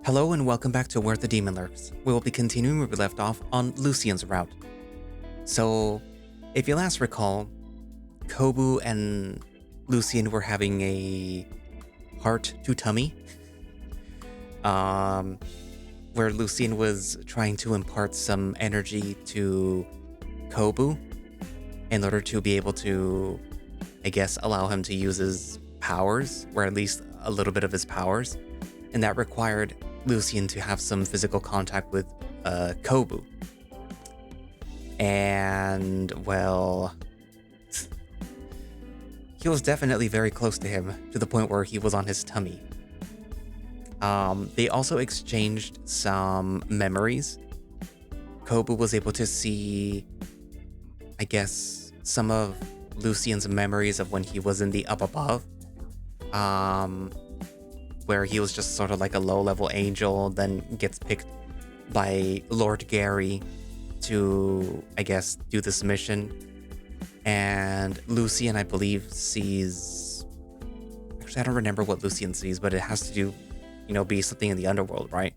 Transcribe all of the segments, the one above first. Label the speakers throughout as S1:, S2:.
S1: Hello and welcome back to Where the Demon Lurks. We will be continuing where we left off on Lucian's route. So, if you last recall, Kobu and Lucian were having a heart to tummy, where Lucian was trying to impart some energy to Kobu in order to be able to, I guess, allow him to use his powers, or at least a little bit of his powers, and that required Lucian to have some physical contact with Kobu. And, well, he was definitely very close to him, to the point where he was on his tummy. They also exchanged some memories. Kobu was able to see, I guess, some of Lucian's memories of when he was in the up above. Where he was just sort of like a low-level angel, then gets picked by Lord Gary to, I guess, do this mission. And Lucian, I believe, sees... Actually, I don't remember what Lucian sees, but it has to do, be something in the underworld, right?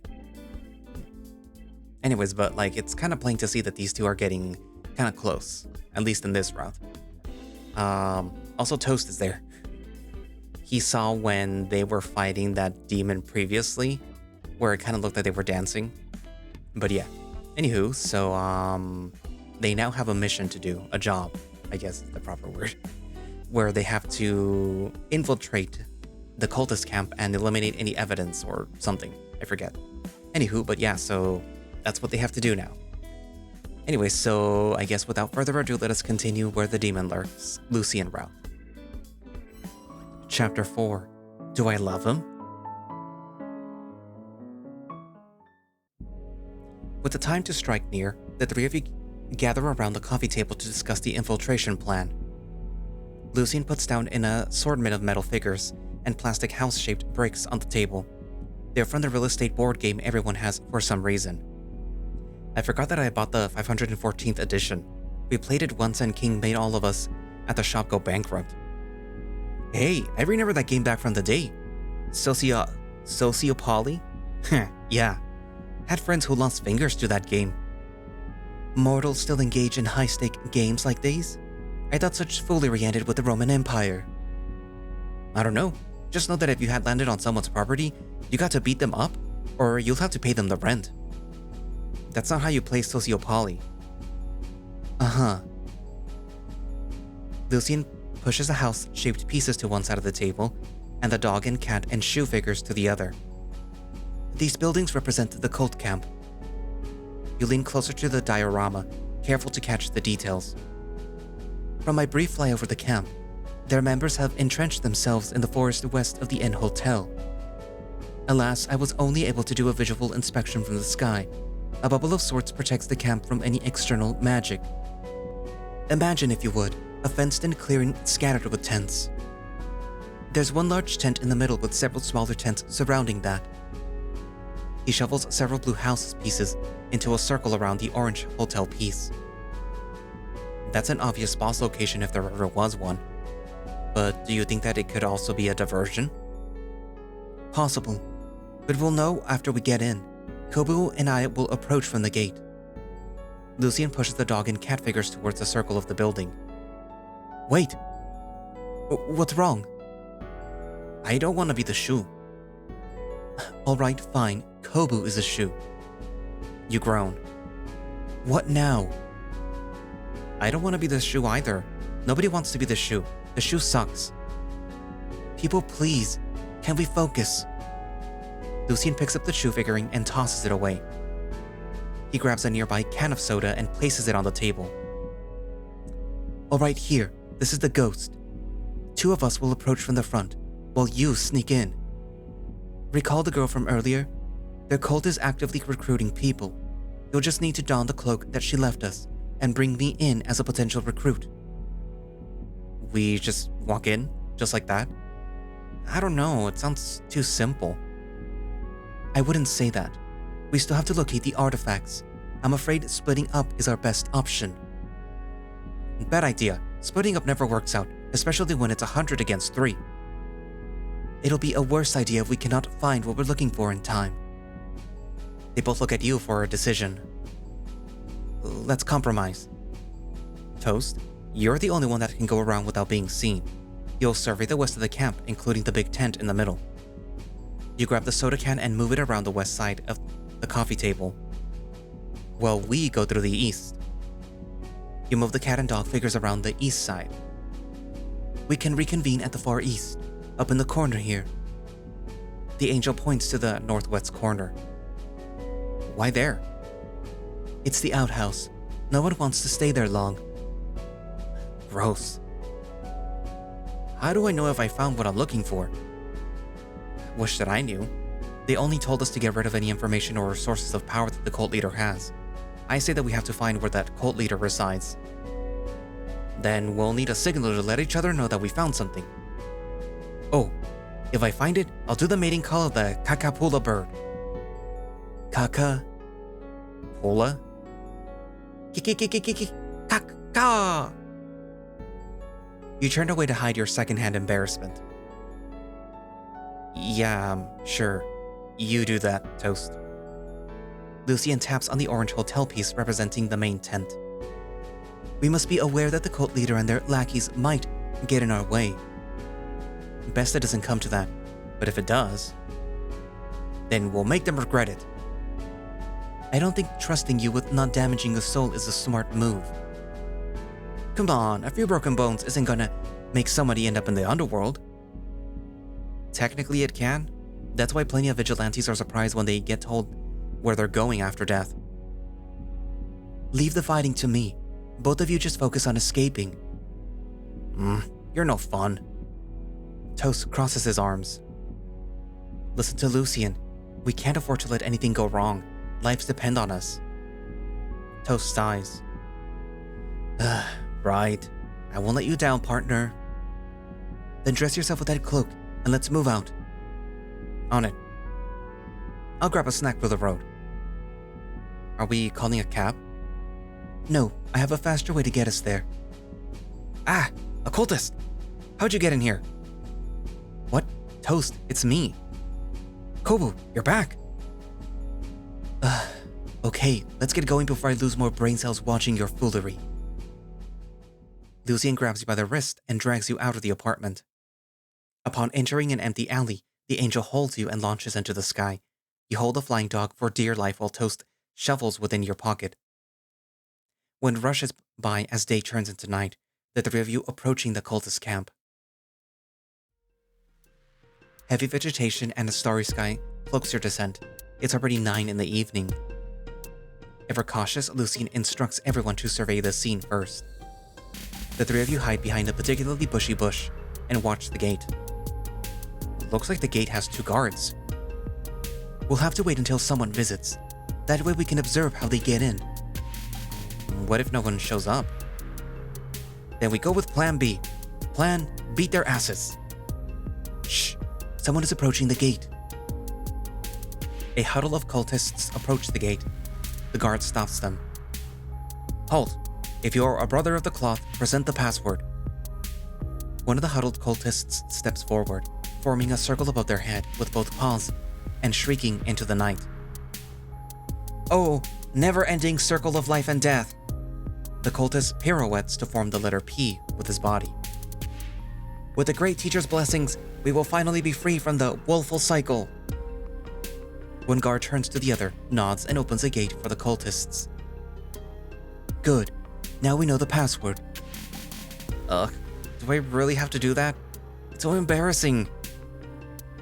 S1: Anyways, but, it's kind of plain to see that these two are getting kind of close, at least in this route. Also, Toast is there. He saw when they were fighting that demon previously, where it kind of looked like they were dancing. But yeah. Anywho, so they now have a mission to do, a job, I guess is the proper word, where they have to infiltrate the cultist camp and eliminate any evidence or something. I forget. Anywho, but yeah, so that's what they have to do now. Anyway, so I guess without further ado, let us continue Where the Demon Lurks, Lucian route. Chapter 4. Do I love him? With the time to strike near, the three of you gather around the coffee table to discuss the infiltration plan. Lucian puts down an assortment of metal figures and plastic house-shaped bricks on the table. They're from the real estate board game everyone has for some reason. I forgot that I bought the 514th edition. We played it once and King made all of us at the shop go bankrupt. Hey, I remember that game back from the day. Sociopoly? Yeah. Had friends who lost fingers to that game. Mortals still engage in high-stake games like these? I thought such foolery ended with the Roman Empire. I don't know. Just know that if you had landed on someone's property, you got to beat them up, or you'll have to pay them the rent. That's not how you play Sociopoly. Uh-huh. Lucian pushes the house-shaped pieces to one side of the table, and the dog and cat and shoe figures to the other. These buildings represent the cult camp. You lean closer to the diorama, careful to catch the details. From my brief fly over the camp, their members have entrenched themselves in the forest west of the Inn Hotel. Alas, I was only able to do a visual inspection from the sky. A bubble of sorts protects the camp from any external magic. Imagine, if you would, a fenced-in clearing scattered with tents. There's one large tent in the middle with several smaller tents surrounding that. He shovels several blue house pieces into a circle around the orange hotel piece. That's an obvious boss location if there ever was one. But do you think that it could also be a diversion? Possible, but we'll know after we get in. Kobu and I will approach from the gate. Lucian pushes the dog and cat figures towards the circle of the building. Wait! What's wrong? I don't want to be the shoe. Alright, fine. Kobu is a shoe. You groan. What now? I don't want to be the shoe either. Nobody wants to be the shoe. The shoe sucks. People, please. Can we focus? Lucian picks up the shoe figurine and tosses it away. He grabs a nearby can of soda and places it on the table. Alright, here. This is the ghost. Two of us will approach from the front, while you sneak in. Recall the girl from earlier? Their cult is actively recruiting people. You'll just need to don the cloak that she left us, and bring me in as a potential recruit. We just walk in, just like that? I don't know, it sounds too simple. I wouldn't say that. We still have to locate the artifacts. I'm afraid splitting up is our best option. Bad idea. Splitting up never works out, especially when it's 100 against 3. It'll be a worse idea if we cannot find what we're looking for in time. They both look at you for a decision. Let's compromise. Toast, you're the only one that can go around without being seen. You'll survey the west of the camp, including the big tent in the middle. You grab the soda can and move it around the west side of the coffee table, while we go through the east. You move the cat and dog figures around the east side. We can reconvene at the far east, up in the corner here. The angel points to the northwest corner. Why there? It's the outhouse. No one wants to stay there long. Gross. How do I know if I found what I'm looking for? Wish that I knew. They only told us to get rid of any information or sources of power that the cult leader has. I say that we have to find where that cult leader resides. Then we'll need a signal to let each other know that we found something. Oh, if I find it, I'll do the mating call of the Kakapula bird. Kakapula? Kaka! You turned away to hide your secondhand embarrassment. Yeah, sure. You do that, Toast. Lucian taps on the orange hotel piece representing the main tent. We must be aware that the cult leader and their lackeys might get in our way. Best it doesn't come to that, but if it does, then we'll make them regret it. I don't think trusting you with not damaging a soul is a smart move. Come on, a few broken bones isn't gonna make somebody end up in the underworld. Technically it can. That's why plenty of vigilantes are surprised when they get told where they're going after death. Leave the fighting to me. Both of you just focus on escaping. You're no fun. Toast crosses his arms. Listen to Lucian. We can't afford to let anything go wrong. Lives depend on us. Toast sighs. Right. I won't let you down, partner. Then dress yourself with that cloak and let's move out. On it. I'll grab a snack for the road. Are we calling a cab? No, I have a faster way to get us there. Ah, a cultist! How'd you get in here? What? Toast, it's me. Kobu, you're back! Okay, let's get going before I lose more brain cells watching your foolery. Lucian grabs you by the wrist and drags you out of the apartment. Upon entering an empty alley, the angel holds you and launches into the sky. You hold the flying dog for dear life while Toast shovels within your pocket. Wind rushes by as day turns into night, the three of you approaching the cultist camp. Heavy vegetation and a starry sky cloaks your descent. It's already 9 in the evening. Ever cautious, Lucian instructs everyone to survey the scene first. The three of you hide behind a particularly bushy bush and watch the gate. Looks like the gate has 2 guards. We'll have to wait until someone visits. That way we can observe how they get in. What if no one shows up? Then we go with Plan B. Plan beat their asses. Shh, someone is approaching the gate. A huddle of cultists approach the gate. The guard stops them. Halt! If you're a brother of the cloth, present the password. One of the huddled cultists steps forward, forming a circle above their head with both paws, and shrieking into the night. Oh, never-ending circle of life and death! The cultist pirouettes to form the letter P with his body. With the great teacher's blessings, we will finally be free from the woeful cycle. One guard turns to the other, nods, and opens a gate for the cultists. Good. Now we know the password. Ugh, do I really have to do that? It's so embarrassing.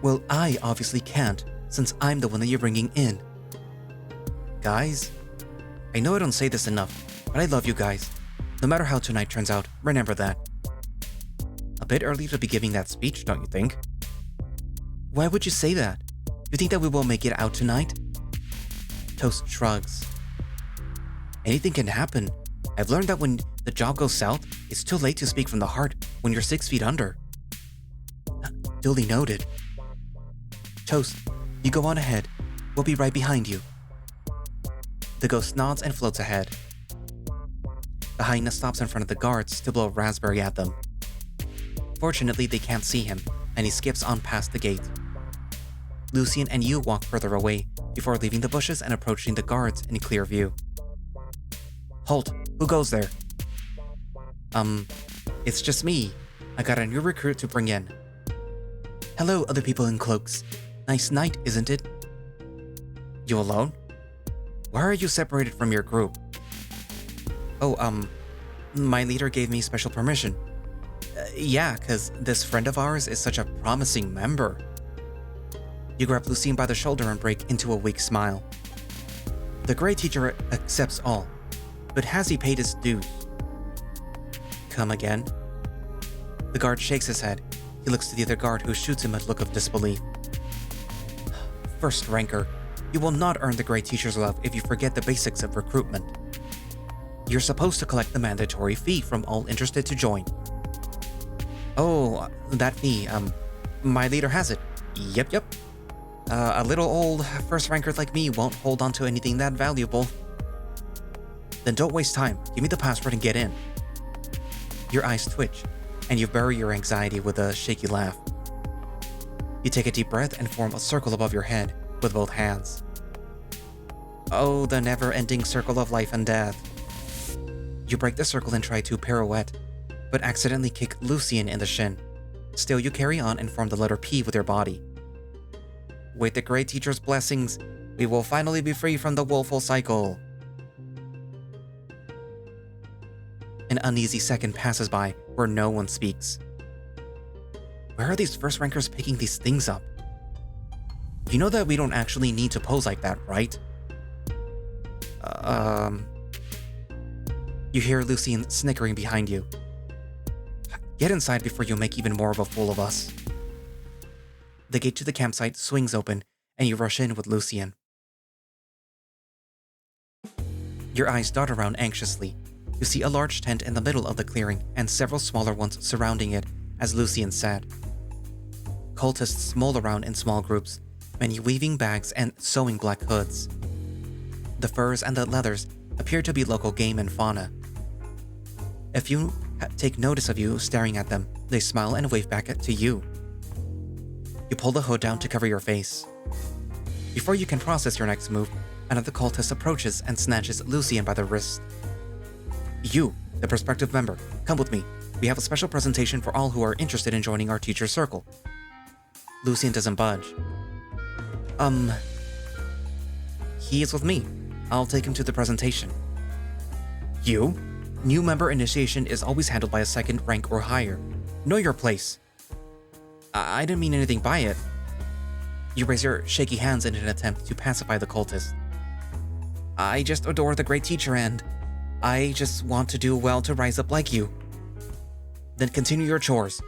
S1: Well, I obviously can't, since I'm the one that you're bringing in. Guys, I know I don't say this enough, but I love you guys. No matter how tonight turns out, remember that. A bit early to be giving that speech, don't you think? Why would you say that? You think that we won't make it out tonight? Toast shrugs. Anything can happen. I've learned that when the job goes south, it's too late to speak from the heart when you're 6 feet under. Duly noted. Toast, you go on ahead. We'll be right behind you. The ghost nods and floats ahead. The hyena stops in front of the guards to blow a raspberry at them. Fortunately, they can't see him, and he skips on past the gate. Lucian and you walk further away, before leaving the bushes and approaching the guards in clear view. Halt! Who goes there? It's just me. I got a new recruit to bring in. Hello, other people in cloaks. Nice night, isn't it? You alone? Why are you separated from your group? Oh, my leader gave me special permission. Yeah, cause this friend of ours is such a promising member. You grab Lucian by the shoulder and break into a weak smile. The Grey Teacher accepts all, but has he paid his dues? Come again? The guard shakes his head. He looks to the other guard, who shoots him a look of disbelief. First ranker, you will not earn the Grey Teacher's love if you forget the basics of recruitment. You're supposed to collect the mandatory fee from all interested to join. Oh, that fee, my leader has it. Yep. A little old first ranker like me won't hold on to anything that valuable. Then don't waste time. Give me the password and get in. Your eyes twitch, and you bury your anxiety with a shaky laugh. You take a deep breath and form a circle above your head with both hands. Oh, the never-ending circle of life and death. You break the circle and try to pirouette, but accidentally kick Lucian in the shin. Still, you carry on and form the letter P with your body. With the Grey Teacher's blessings, we will finally be free from the woeful cycle. An uneasy second passes by where no one speaks. Where are these first rankers picking these things up? You know that we don't actually need to pose like that, right? You hear Lucian snickering behind you. Get inside before you make even more of a fool of us. The gate to the campsite swings open, and you rush in with Lucian. Your eyes dart around anxiously. You see a large tent in the middle of the clearing, and several smaller ones surrounding it, as Lucian said. Cultists mull around in small groups, many weaving bags and sewing black hoods. The furs and the leathers appear to be local game and fauna. A few take notice of you staring at them. They smile and wave back to you. You pull the hood down to cover your face. Before you can process your next move, another cultist approaches and snatches Lucian by the wrist. You, the prospective member, come with me. We have a special presentation for all who are interested in joining our teacher circle. Lucian doesn't budge. He is with me. I'll take him to the presentation. You? New member initiation is always handled by a second rank or higher. Know your place. I didn't mean anything by it. You raise your shaky hands in an attempt to pacify the cultist. I just adore the Great Teacher and I just want to do well to rise up like you. Then continue your chores.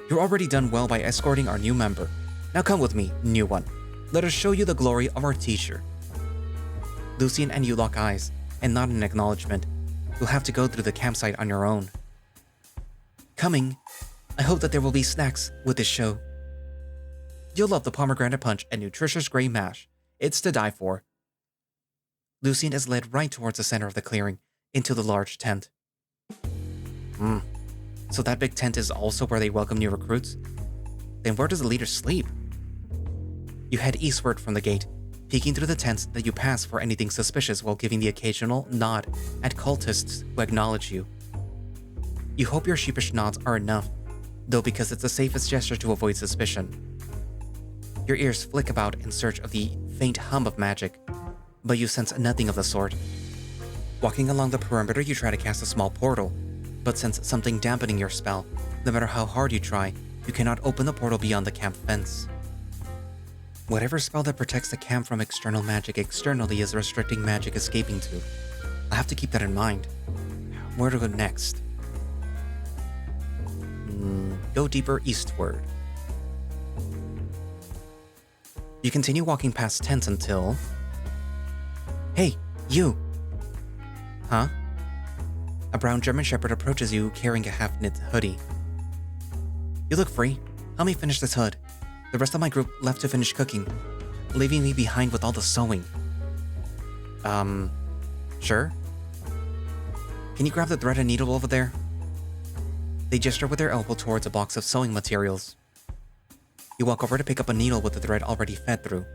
S1: You're already done well by escorting our new member. Now come with me, new one. Let us show you the glory of our teacher. Lucian and you lock eyes, and not an acknowledgement. You'll have to go through the campsite on your own. Coming. I hope that there will be snacks with this show. You'll love the pomegranate punch and nutritious gray mash. It's to die for. Lucian is led right towards the center of the clearing, into the large tent. So that big tent is also where they welcome new recruits? Then where does the leader sleep? You head eastward from the gate, peeking through the tents that you pass for anything suspicious while giving the occasional nod at cultists who acknowledge you. You hope your sheepish nods are enough, though, because it's the safest gesture to avoid suspicion. Your ears flick about in search of the faint hum of magic, but you sense nothing of the sort. Walking along the perimeter, you try to cast a small portal, but sense something dampening your spell. No matter how hard you try, you cannot open the portal beyond the camp fence. Whatever spell that protects the camp from external magic externally is restricting magic escaping to. I have to keep that in mind. Where to go next? Go deeper eastward. You continue walking past tents until... Hey, you! Huh? A brown German Shepherd approaches you carrying a half-knit hoodie. You look free. Help me finish this hood. The rest of my group left to finish cooking, leaving me behind with all the sewing. Sure? Can you grab the thread and needle over there? They gesture with their elbow towards a box of sewing materials. You walk over to pick up a needle with the thread already fed through.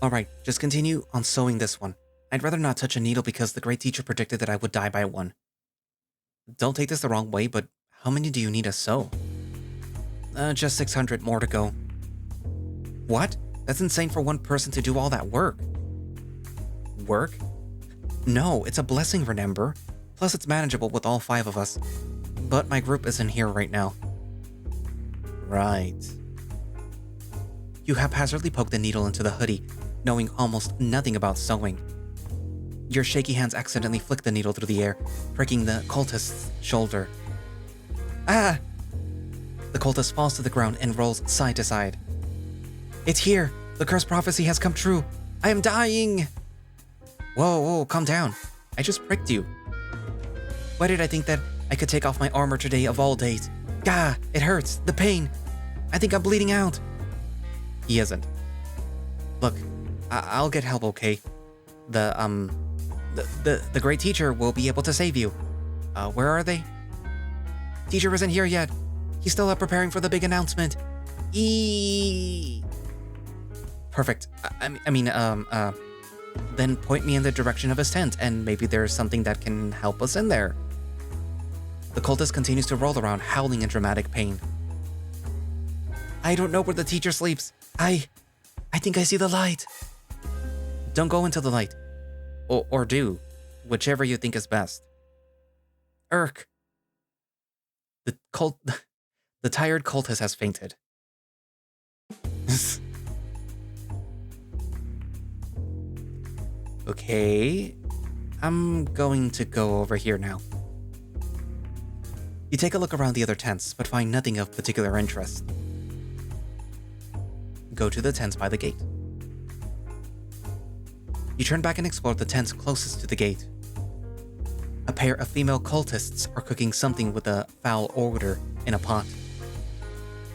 S1: Alright, just continue on sewing this one. I'd rather not touch a needle because the great teacher predicted that I would die by one. Don't take this the wrong way, but how many do you need to sew? Just 600 more to go. What? That's insane for one person to do all that work. Work? No, it's a blessing, remember? Plus it's manageable with all 5 of us. But my group isn't here right now. Right. You haphazardly poke the needle into the hoodie, knowing almost nothing about sewing. Your shaky hands accidentally flick the needle through the air, pricking the cultist's shoulder. Ah! The cultist falls to the ground and rolls side to side. It's here! The cursed prophecy has come true! I am dying! Whoa, calm down. I just pricked you. Why did I think that I could take off my armor today of all days? Gah! It hurts! The pain! I think I'm bleeding out! He isn't. Look, I'll get help, okay? The great teacher will be able to save you. Where are they? Teacher isn't here yet. He's still up preparing for the big announcement. Perfect. Then point me in the direction of his tent, and maybe there's something that can help us in there. The cultist continues to roll around, howling in dramatic pain. I don't know where the teacher sleeps. I think I see the light. Don't go into the light. Or do. Whichever you think is best. Irk. The tired cultist has fainted. Okay. I'm going to go over here now. You take a look around the other tents, but find nothing of particular interest. Go to the tents by the gate. You turn back and explore the tents closest to the gate. A pair of female cultists are cooking something with a foul odor in a pot.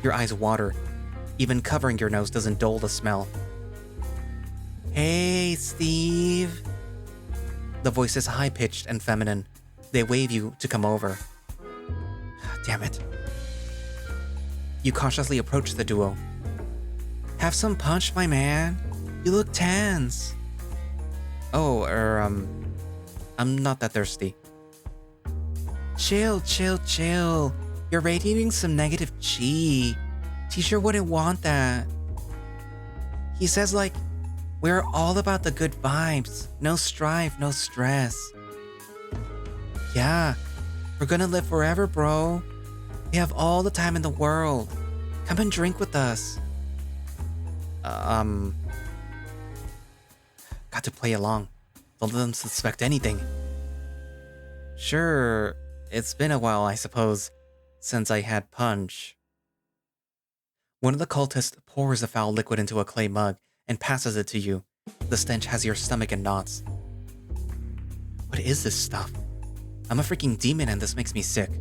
S1: Your eyes water. Even covering your nose doesn't dull the smell. Hey, Steve. The voice is high-pitched and feminine. They wave you to come over. Damn it. You cautiously approach the duo. Have some punch, my man. You look tense. Oh, I'm not that thirsty. Chill. You're radiating some negative chi. Teacher wouldn't want that. He says, like, we're all about the good vibes. No strife, no stress. Yeah, we're gonna live forever, bro. We have all the time in the world. Come and drink with us. Got to play along. Don't let them suspect anything. Sure, it's been a while, I suppose, since I had punch. One of the cultists pours a foul liquid into a clay mug and passes it to you. The stench has your stomach in knots. What is this stuff? I'm a freaking demon and this makes me sick.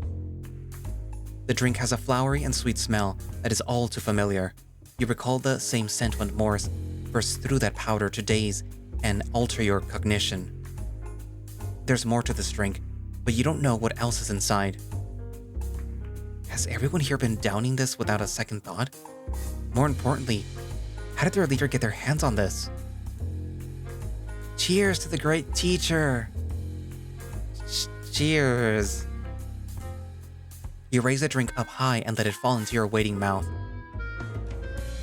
S1: The drink has a flowery and sweet smell that is all too familiar. You recall the same scent when Morris burst through that powder to daze and alter your cognition. There's more to this drink, but you don't know what else is inside. Has everyone here been downing this without a second thought? More importantly, how did their leader get their hands on this? Cheers to the great teacher! Cheers! You raise the drink up high and let it fall into your waiting mouth.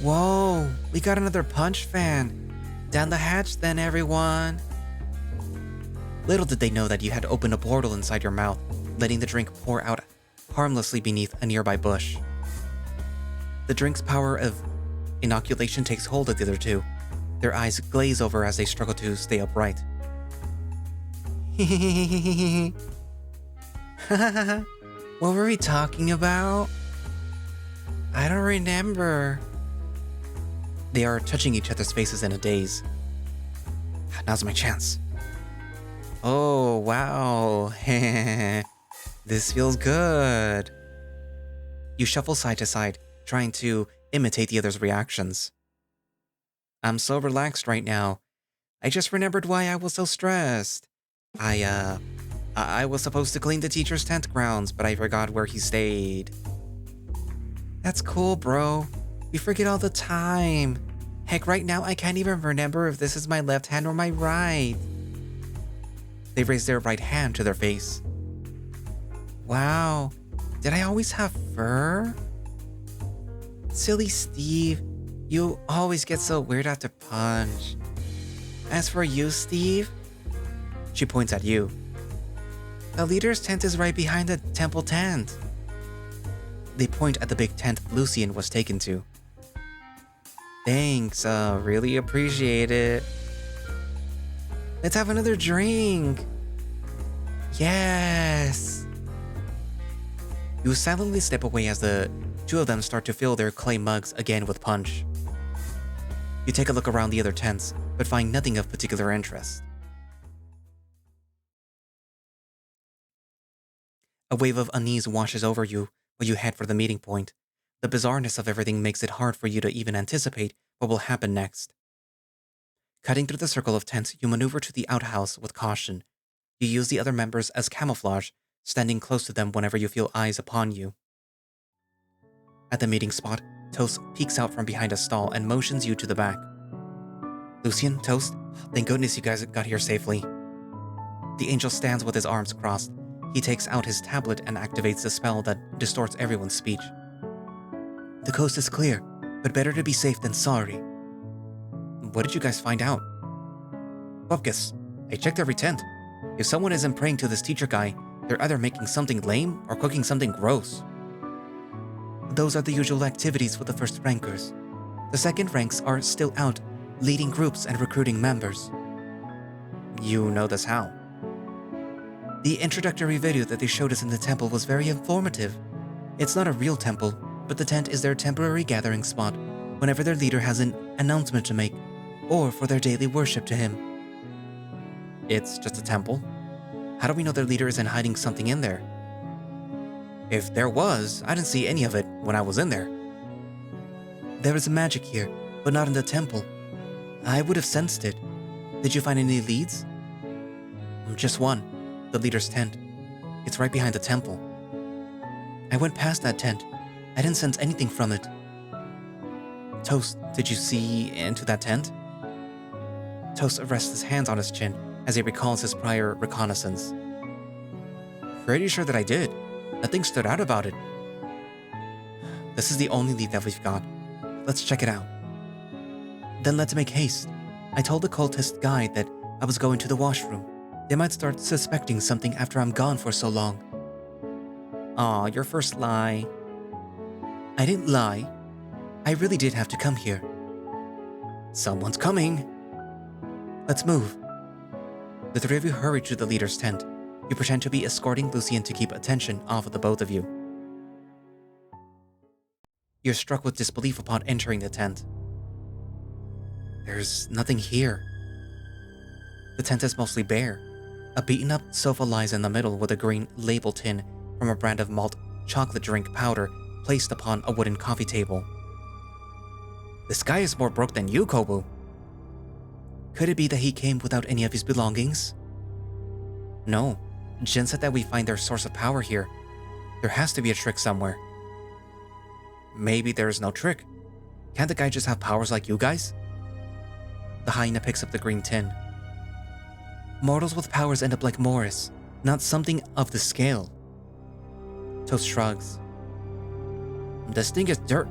S1: Whoa, we got another punch fan. Down the hatch then, everyone. Little did they know that you had opened a portal inside your mouth, letting the drink pour out harmlessly beneath a nearby bush. The drink's power of inoculation takes hold of the other two. Their eyes glaze over as they struggle to stay upright. What were we talking about? I don't remember. They are touching each other's faces in a daze. Now's my chance. Oh, wow. This feels good. You shuffle side to side, trying to imitate the other's reactions. I'm so relaxed right now. I just remembered why I was so stressed. I was supposed to clean the teacher's tent grounds, but I forgot where he stayed. That's cool, bro. We forget all the time. Heck, right now I can't even remember if this is my left hand or my right. They raise their right hand to their face. Wow, did I always have fur? Silly Steve, you always get so weird after punch. As for you, Steve, she points at you. The leader's tent is right behind the temple tent. They point at the big tent Lucian was taken to. Thanks, really appreciate it. Let's have another drink. Yes. You silently step away as the two of them start to fill their clay mugs again with punch. You take a look around the other tents, but find nothing of particular interest. A wave of unease washes over you while you head for the meeting point. The bizarreness of everything makes it hard for you to even anticipate what will happen next. Cutting through the circle of tents, you maneuver to the outhouse with caution. You use the other members as camouflage, standing close to them whenever you feel eyes upon you. At the meeting spot, Toast peeks out from behind a stall and motions you to the back. Lucian, Toast, thank goodness you guys got here safely. The angel stands with his arms crossed. He takes out his tablet and activates the spell that distorts everyone's speech. The coast is clear, but better to be safe than sorry. What did you guys find out? Bupkis, I checked every tent. If someone isn't praying to this teacher guy, they're either making something lame or cooking something gross. Those are the usual activities with the first rankers. The second ranks are still out, leading groups and recruiting members. You know this how? The introductory video that they showed us in the temple was very informative. It's not a real temple, but the tent is their temporary gathering spot whenever their leader has an announcement to make, or for their daily worship to him. It's just a temple. How do we know their leader isn't hiding something in there? If there was, I didn't see any of it when I was in there. There is magic here, but not in the temple. I would have sensed it. Did you find any leads? Just one, the leader's tent. It's right behind the temple. I went past that tent. I didn't sense anything from it. Toast, did you see into that tent? Toast rests his hands on his chin as he recalls his prior reconnaissance. Pretty sure that I did. Nothing stood out about it. This is the only lead that we've got. Let's check it out. Then let's make haste. I told the cultist guide that I was going to the washroom. They might start suspecting something after I'm gone for so long. Aw, your first lie. I didn't lie. I really did have to come here. Someone's coming. Let's move. The three of you hurry to the leader's tent. You pretend to be escorting Lucian to keep attention off of the both of you. You're struck with disbelief upon entering the tent. There's nothing here. The tent is mostly bare. A beaten-up sofa lies in the middle with a green label tin from a brand of malt chocolate drink powder placed upon a wooden coffee table. This guy is more broke than you, Kobu. Could it be that he came without any of his belongings? No. Jin said that we find their source of power here. There has to be a trick somewhere. Maybe there is no trick. Can't the guy just have powers like you guys? The hyena picks up the green tin. Mortals with powers end up like Morris, not something of the scale. Toast shrugs. This thing is dirt.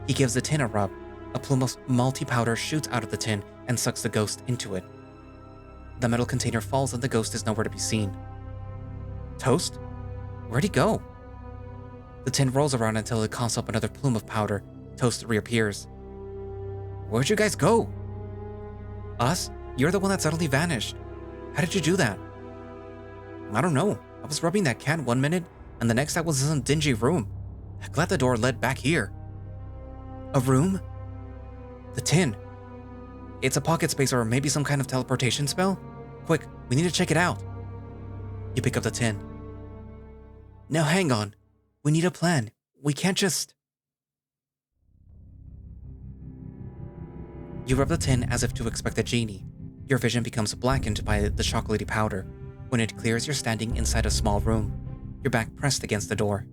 S1: He gives the tin a rub. A plume of malty powder shoots out of the tin and sucks the ghost into it. The metal container falls and the ghost is nowhere to be seen. Toast? Where'd he go? The tin rolls around until it coughs up another plume of powder. Toast reappears. Where'd you guys go? Us? You're the one that suddenly vanished. How did you do that? I don't know. I was rubbing that can one minute, and the next I was in some dingy room. Glad the door led back here. A room? The tin. It's a pocket space or maybe some kind of teleportation spell? Quick, we need to check it out. You pick up the tin. Now hang on. We need a plan. We can't just... You rub the tin as if to expect a genie. Your vision becomes blackened by the chocolatey powder. When it clears, you're standing inside a small room, your back pressed against the door.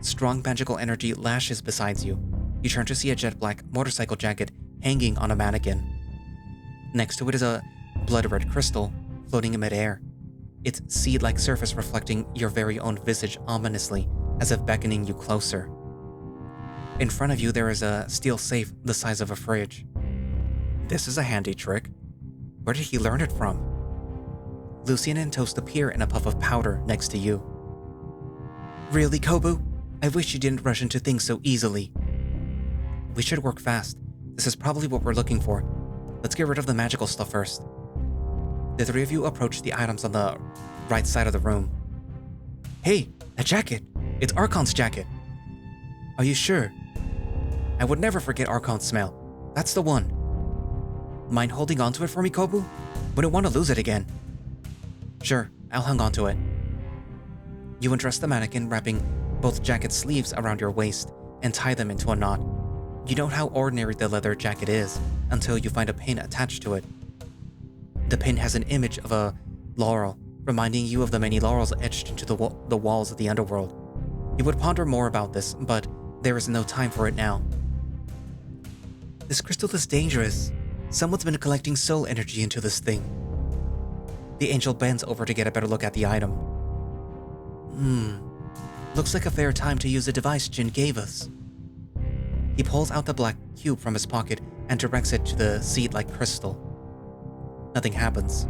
S1: Strong magical energy lashes beside you. You You turn to see a jet black motorcycle jacket hanging on a mannequin. Next to it is a blood-red crystal floating in midair, its seed-like surface reflecting your very own visage ominously, as if beckoning you closer. In front of you there is a steel safe the size of a fridge. This is a handy trick. Where did he learn it from? Lucian and Toast appear in a puff of powder next to you. Really, Kobu? I wish you didn't rush into things so easily. We should work fast. This is probably what we're looking for. Let's get rid of the magical stuff first. The three of you approach the items on the right side of the room. Hey, a jacket! It's Archon's jacket! Are you sure? I would never forget Archon's smell. That's the one. Mind holding onto it for me, Kobu? Wouldn't want to lose it again. Sure, I'll hang on to it. You undress the mannequin, wrapping both jacket sleeves around your waist and tie them into a knot. You know how ordinary the leather jacket is until you find a pin attached to it. The pin has an image of a laurel, reminding you of the many laurels etched into the walls of the underworld. You would ponder more about this, but there is no time for it now. This crystal is dangerous. Someone's been collecting soul energy into this thing. The angel bends over to get a better look at the item. Looks like a fair time to use the device Jin gave us. He pulls out the black cube from his pocket and directs it to the seed-like crystal. Nothing happens.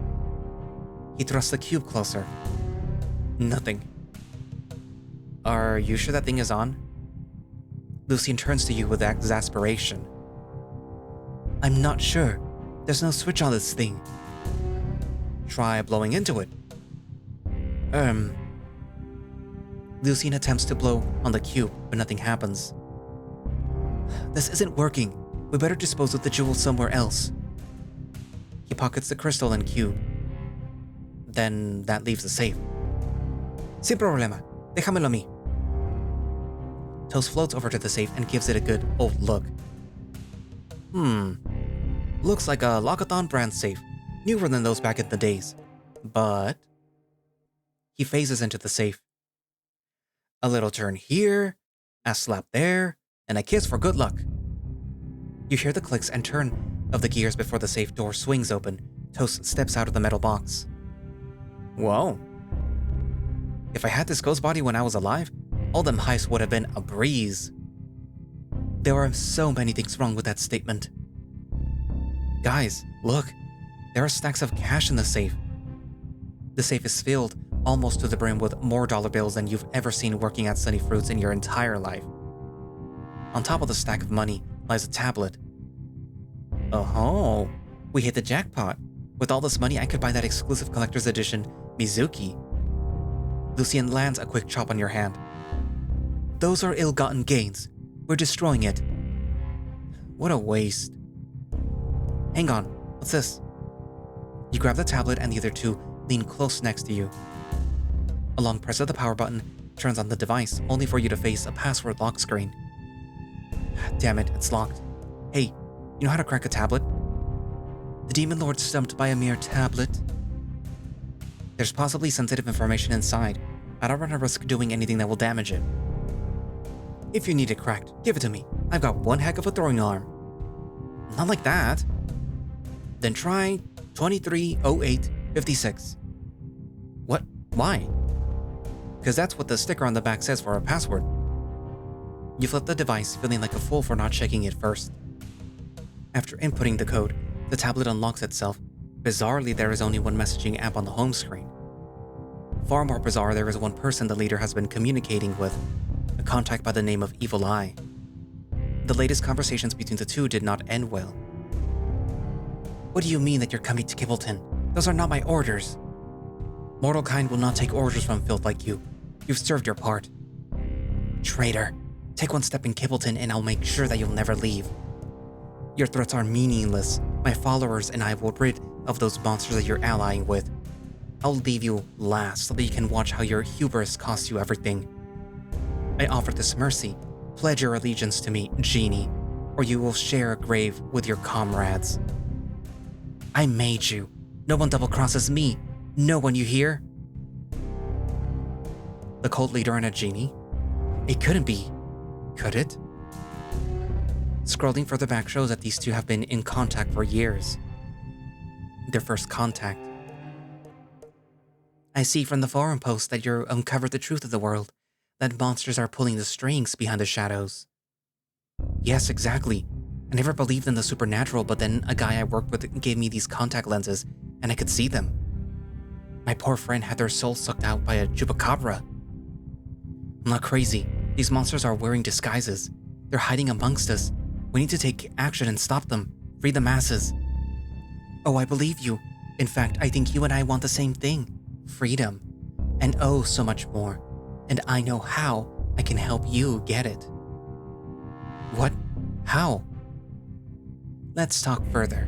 S1: He thrusts the cube closer. Nothing. Are you sure that thing is on? Lucian turns to you with exasperation. I'm not sure. There's no switch on this thing. Try blowing into it. Lucian attempts to blow on the cube, but nothing happens. This isn't working. We better dispose of the jewel somewhere else. He pockets the crystal and cube. Then that leaves the safe. Sin problema. Déjamelo a mí. Toast floats over to the safe and gives it a good old look. Looks like a Lockathon brand safe, newer than those back in the days. But... He phases into the safe. A little turn here, a slap there, and a kiss for good luck. You hear the clicks and turn of the gears before the safe door swings open. Toast steps out of the metal box. Whoa. If I had this ghost body when I was alive, all them heists would have been a breeze. There are so many things wrong with that statement. Guys, look. There are stacks of cash in the safe. The safe is filled almost to the brim with more dollar bills than you've ever seen working at Sunny Fruits in your entire life. On top of the stack of money lies a tablet. Oh, we hit the jackpot. With all this money, I could buy that exclusive collector's edition Mizuki. Lucian lands a quick chop on your hand. Those are ill-gotten gains. We're destroying it. What a waste. Hang on, what's this? You grab the tablet and the other two lean close next to you. A long press of the power button turns on the device, only for you to face a password lock screen. Damn it, it's locked. Hey, you know how to crack a tablet? The Demon Lord stumped by a mere tablet. There's possibly sensitive information inside. I don't want to risk doing anything that will damage it. If you need it cracked, give it to me. I've got one heck of a throwing arm. Not like that. Then try 230856. What? Why? Because that's what the sticker on the back says for a password. You flip the device, feeling like a fool for not checking it first. After inputting the code, the tablet unlocks itself. Bizarrely, there is only one messaging app on the home screen. Far more bizarre, there is one person the leader has been communicating with, a contact by the name of Evil Eye. The latest conversations between the two did not end well. What do you mean that you're coming to Kibbleton? Those are not my orders. Mortal kind will not take orders from filth like you. You've served your part. Traitor, take one step in Kibbleton and I'll make sure that you'll never leave. Your threats are meaningless. My followers and I will rid of those monsters that you're allying with. I'll leave you last so that you can watch how your hubris costs you everything. I offer this mercy. Pledge your allegiance to me, genie, or you will share a grave with your comrades. I made you. No one double-crosses me. No one, you hear? The cult leader and a genie? It couldn't be, could it? Scrolling further back shows that these two have been in contact for years. Their first contact. I see from the forum post that you uncovered the truth of the world, that monsters are pulling the strings behind the shadows. Yes, exactly. I never believed in the supernatural, but then a guy I worked with gave me these contact lenses, and I could see them. My poor friend had their soul sucked out by a chupacabra. I'm not crazy. These monsters are wearing disguises. They're hiding amongst us. We need to take action and stop them. Free the masses. Oh, I believe you. In fact, I think you and I want the same thing. Freedom. And oh, so much more. And I know how I can help you get it. What? How? Let's talk further.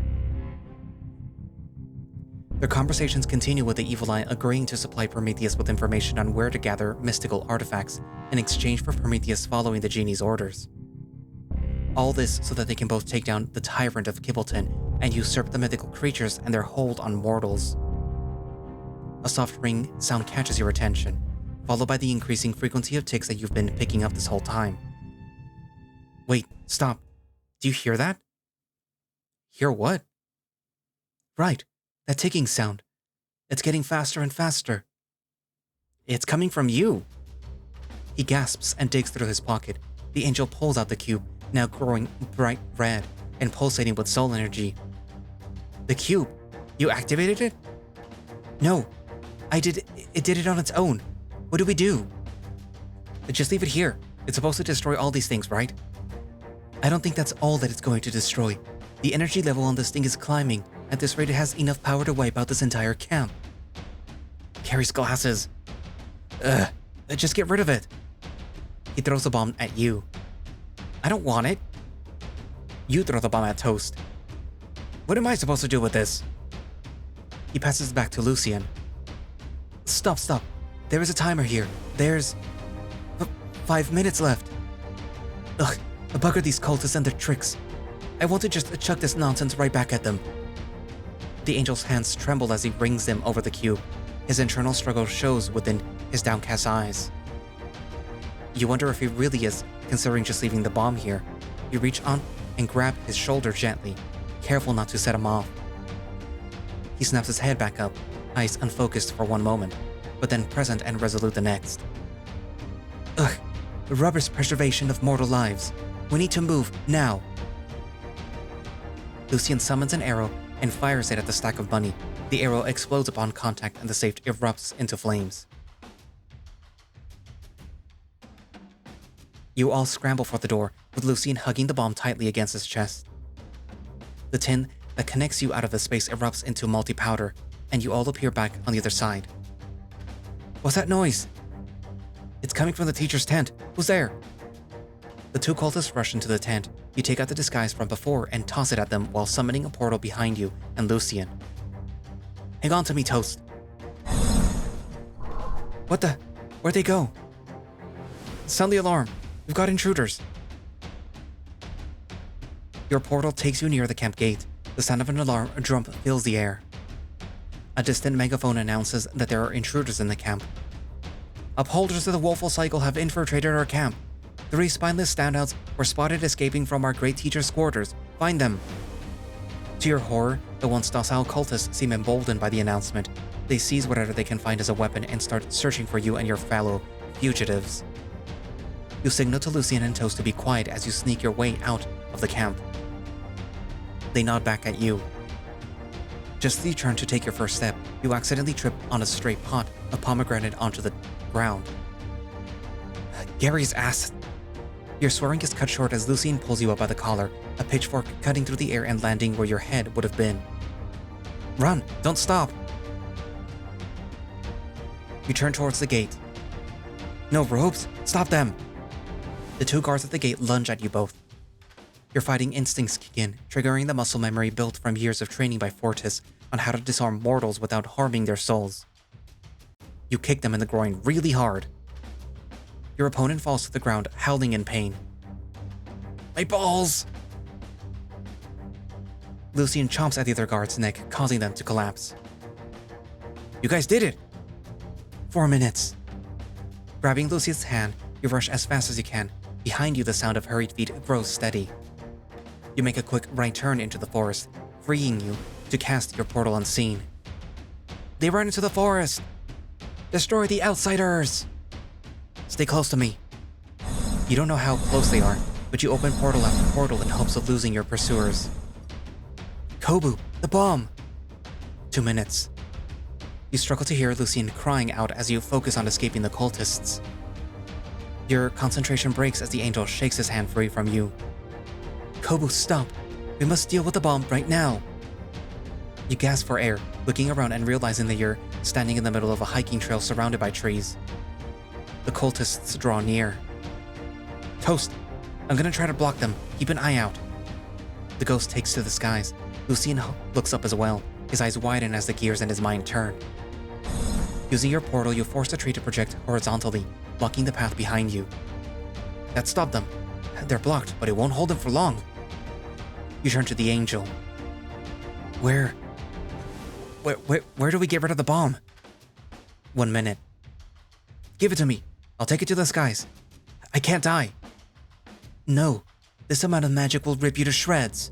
S1: Their conversations continue with the Evil Eye agreeing to supply Prometheus with information on where to gather mystical artifacts in exchange for Prometheus following the genie's orders. All this so that they can both take down the tyrant of Kibbleton and usurp the mythical creatures and their hold on mortals. A soft ring sound catches your attention, followed by the increasing frequency of ticks that you've been picking up this whole time. Wait, stop. Do you hear that? Hear what? Right, that ticking sound. It's getting faster and faster. It's coming from you. He gasps and digs through his pocket. The angel pulls out the cube, now growing bright red and pulsating with soul energy. The cube? You activated it? No, I did. It did it on its own. What do we do? Just leave it here. It's supposed to destroy all these things, right? I don't think that's all that it's going to destroy. The energy level on this thing is climbing. At this rate, it has enough power to wipe out this entire camp. Carries glasses. Just get rid of it. He throws the bomb at you. I don't want it. You throw the bomb at Toast. What am I supposed to do with this? He passes it back to Lucian. Stop. There is a timer here. There's 5 minutes left. Ugh, bugger these cultists and their tricks. I want to just chuck this nonsense right back at them. The angel's hands tremble as he rings them over the cube. His internal struggle shows within his downcast eyes. You wonder if he really is considering just leaving the bomb here. You reach on and grab his shoulder gently, careful not to set him off. He snaps his head back up, eyes unfocused for one moment, but then present and resolute the next. Ugh, the rubber's preservation of mortal lives. We need to move, now. Lucian summons an arrow and fires it at the stack of money. The arrow explodes upon contact and the safe erupts into flames. You all scramble for the door, with Lucian hugging the bomb tightly against his chest. The tin that connects you out of the space erupts into multi-powder, and you all appear back on the other side. What's that noise? It's coming from the teacher's tent. Who's there? The two cultists rush into the tent. You take out the disguise from before and toss it at them while summoning a portal behind you and Lucian. Hang on to me, Toast. What the? Where'd they go? Sound the alarm. We've got intruders. Your portal takes you near the camp gate. The sound of an alarm drum fills the air. A distant megaphone announces that there are intruders in the camp. Upholders of the woeful cycle have infiltrated our camp. 3 spineless standouts were spotted escaping from our great teacher's quarters. Find them. To your horror, the once docile cultists seem emboldened by the announcement. They seize whatever they can find as a weapon and start searching for you and your fellow fugitives. You signal to Lucian and Toast to be quiet as you sneak your way out of the camp. They nod back at you. Just as you turn to take your first step, you accidentally trip on a stray pot of pomegranate onto the ground. Gary's ass. Your swearing is cut short as Lucian pulls you up by the collar, a pitchfork cutting through the air and landing where your head would have been. Run! Don't stop! You turn towards the gate. No ropes? Stop them! The 2 guards at the gate lunge at you both. Your fighting instincts kick in, triggering the muscle memory built from years of training by Fortis on how to disarm mortals without harming their souls. You kick them in the groin really hard. Your opponent falls to the ground, howling in pain. My balls! Lucian chomps at the other guard's neck, causing them to collapse. You guys did it! 4 minutes. Grabbing Lucian's hand, you rush as fast as you can. Behind you, the sound of hurried feet grows steady. You make a quick right turn into the forest, freeing you to cast your portal unseen. They run into the forest! Destroy the outsiders! Stay close to me. You don't know how close they are, but you open portal after portal in hopes of losing your pursuers. Kobu, the bomb! 2 minutes. You struggle to hear Lucian crying out as you focus on escaping the cultists. Your concentration breaks as the angel shakes his hand free from you. Kobu, stop! We must deal with the bomb right now! You gasp for air, looking around and realizing that you're standing in the middle of a hiking trail surrounded by trees. The cultists draw near. Toast, I'm gonna try to block them. Keep an eye out. The ghost takes to the skies. Lucian looks up as well. His eyes widen as the gears in his mind turn. Using your portal, you force the tree to project horizontally, blocking the path behind you. That stopped them. They're blocked, but it won't hold them for long. You turn to the angel. Where do we get rid of the bomb? 1 minute. Give it to me. I'll take it to the skies. I can't die. No, this amount of magic will rip you to shreds.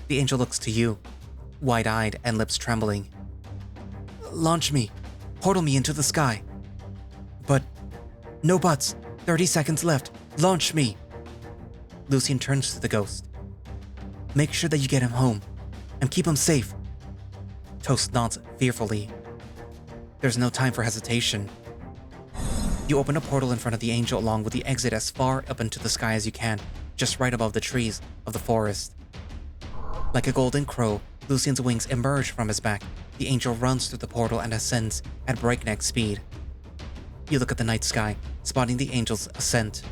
S1: The angel looks to you, wide-eyed and lips trembling. Launch me. Portal me into the sky. But, no buts. 30 seconds left. Launch me. Lucian turns to the ghost. Make sure that you get him home, and keep him safe. Toast nods fearfully. There's no time for hesitation. You open a portal in front of the angel along with the exit as far up into the sky as you can, just right above the trees of the forest. Like a golden crow, Lucian's wings emerge from his back. The angel runs through the portal and ascends at breakneck speed. You look at the night sky, spotting the angel's ascent.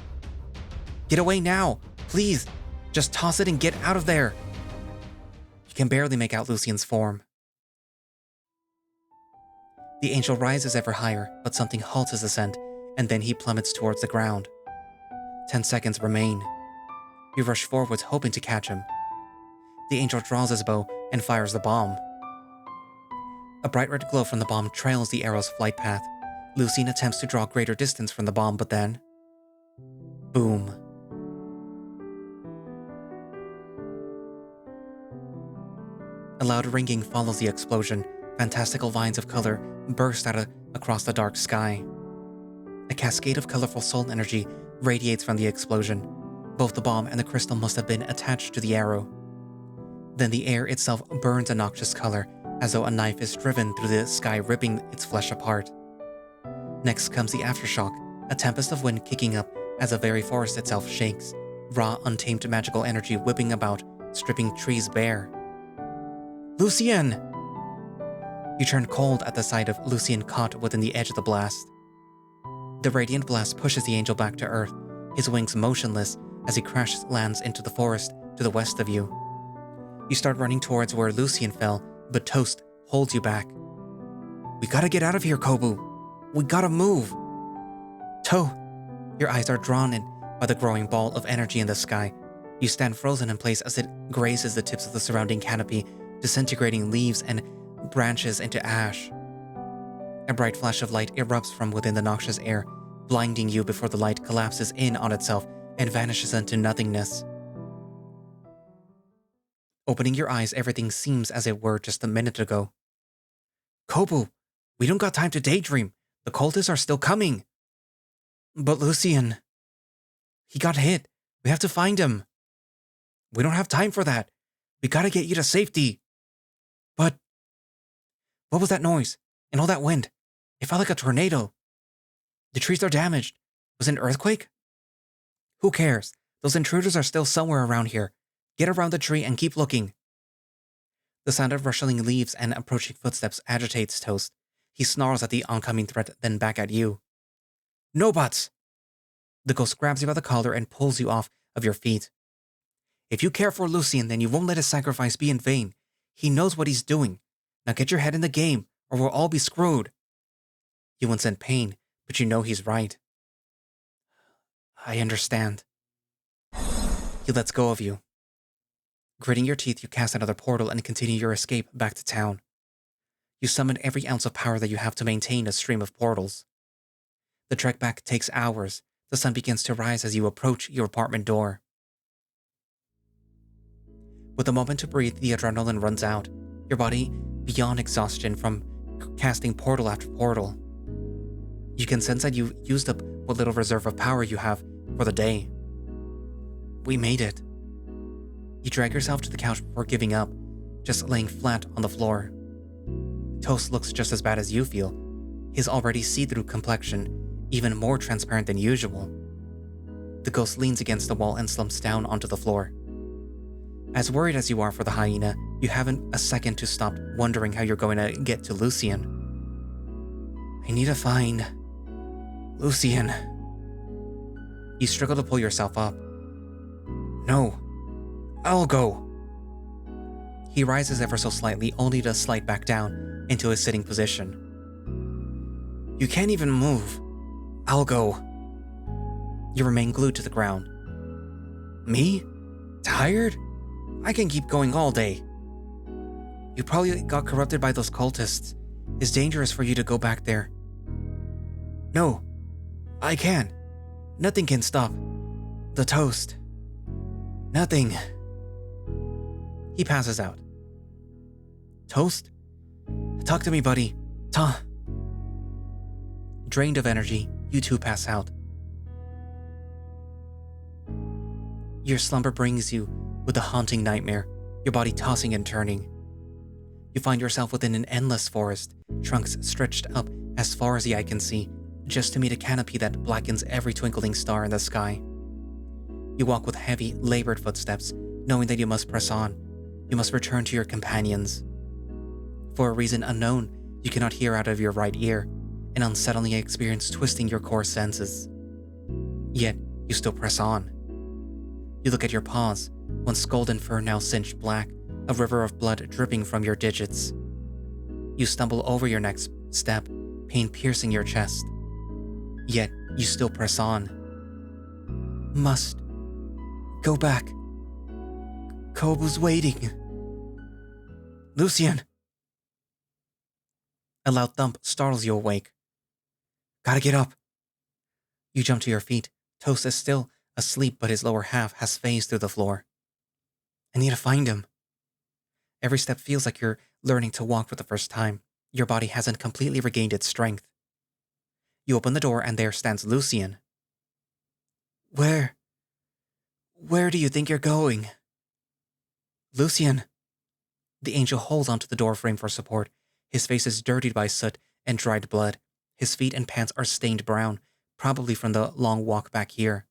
S1: Get away now! Please! Just toss it and get out of there! You can barely make out Lucian's form. The angel rises ever higher, but something halts his ascent, and then he plummets towards the ground. 10 seconds remain. You rush forwards hoping to catch him. The angel draws his bow and fires the bomb. A bright red glow from the bomb trails the arrow's flight path. Lucian attempts to draw greater distance from the bomb, but then... boom. A loud ringing follows the explosion. Fantastical lines of color burst out across the dark sky. A cascade of colorful soul energy radiates from the explosion. Both the bomb and the crystal must have been attached to the arrow. Then the air itself burns a noxious color, as though a knife is driven through the sky, ripping its flesh apart. Next comes the aftershock, a tempest of wind kicking up as the very forest itself shakes, raw, untamed magical energy whipping about, stripping trees bare. Lucian! You turn cold at the sight of Lucian caught within the edge of the blast. The radiant blast pushes the angel back to earth, his wings motionless as he crash lands into the forest to the west of you. You start running towards where Lucian fell, but Toast holds you back. We gotta get out of here, Kobu. We gotta move. Your eyes are drawn in by the growing ball of energy in the sky. You stand frozen in place as it grazes the tips of the surrounding canopy, disintegrating leaves and branches into ash. A bright flash of light erupts from within the noxious air, blinding you before the light collapses in on itself and vanishes into nothingness. Opening your eyes, everything seems as it were just a minute ago. Kobu, we don't got time to daydream. The cultists are still coming. But Lucian... he got hit. We have to find him. We don't have time for that. We gotta get you to safety. But... what was that noise? And all that wind? It felt like a tornado. The trees are damaged. Was it an earthquake? Who cares? Those intruders are still somewhere around here. Get around the tree and keep looking. The sound of rustling leaves and approaching footsteps agitates Toast. He snarls at the oncoming threat, then back at you. No buts! The ghost grabs you by the collar and pulls you off of your feet. If you care for Lucian, then you won't let his sacrifice be in vain. He knows what he's doing. Now get your head in the game, or we'll all be screwed. You wince in pain, but you know he's right. I understand. He lets go of you. Gritting your teeth, you cast another portal and continue your escape back to town. You summon every ounce of power that you have to maintain a stream of portals. The trek back takes hours. The sun begins to rise as you approach your apartment door. With a moment to breathe, the adrenaline runs out, your body beyond exhaustion from casting portal after portal. You can sense that you've used up what little reserve of power you have for the day. We made it. You drag yourself to the couch before giving up, just laying flat on the floor. Toast looks just as bad as you feel, his already see-through complexion even more transparent than usual. The ghost leans against the wall and slumps down onto the floor. As worried as you are for the hyena, you haven't a second to stop wondering how you're going to get to Lucian. I need to find Lucian. You struggle to pull yourself up. No, I'll go. He rises ever so slightly, only to slide back down into his sitting position. You can't even move. I'll go. You remain glued to the ground. Me? Tired? I can keep going all day. You probably got corrupted by those cultists. It's dangerous for you to go back there. No, I can't. Nothing can stop the toast. Nothing. He passes out. Toast? Talk to me, buddy. Drained of energy, you two pass out. Your slumber brings you with a haunting nightmare, your body tossing and turning. You find yourself within an endless forest, trunks stretched up as far as the eye can see, just to meet a canopy that blackens every twinkling star in the sky. You walk with heavy, labored footsteps, knowing that you must press on. You must return to your companions. For a reason unknown, you cannot hear out of your right ear, an unsettling experience twisting your core senses. Yet, you still press on. You look at your paws, once golden fur now singed black, a river of blood dripping from your digits. You stumble over your next step, pain piercing your chest. Yet, you still press on. Must go back. Kobu's waiting. Lucian! A loud thump startles you awake. Gotta get up. You jump to your feet. Toast is still asleep, but his lower half has phased through the floor. I need to find him. Every step feels like you're learning to walk for the first time. Your body hasn't completely regained its strength. You open the door and there stands Lucian. Where do you think you're going? Lucian. The angel holds onto the door frame for support. His face is dirtied by soot and dried blood. His feet and pants are stained brown, probably from the long walk back here.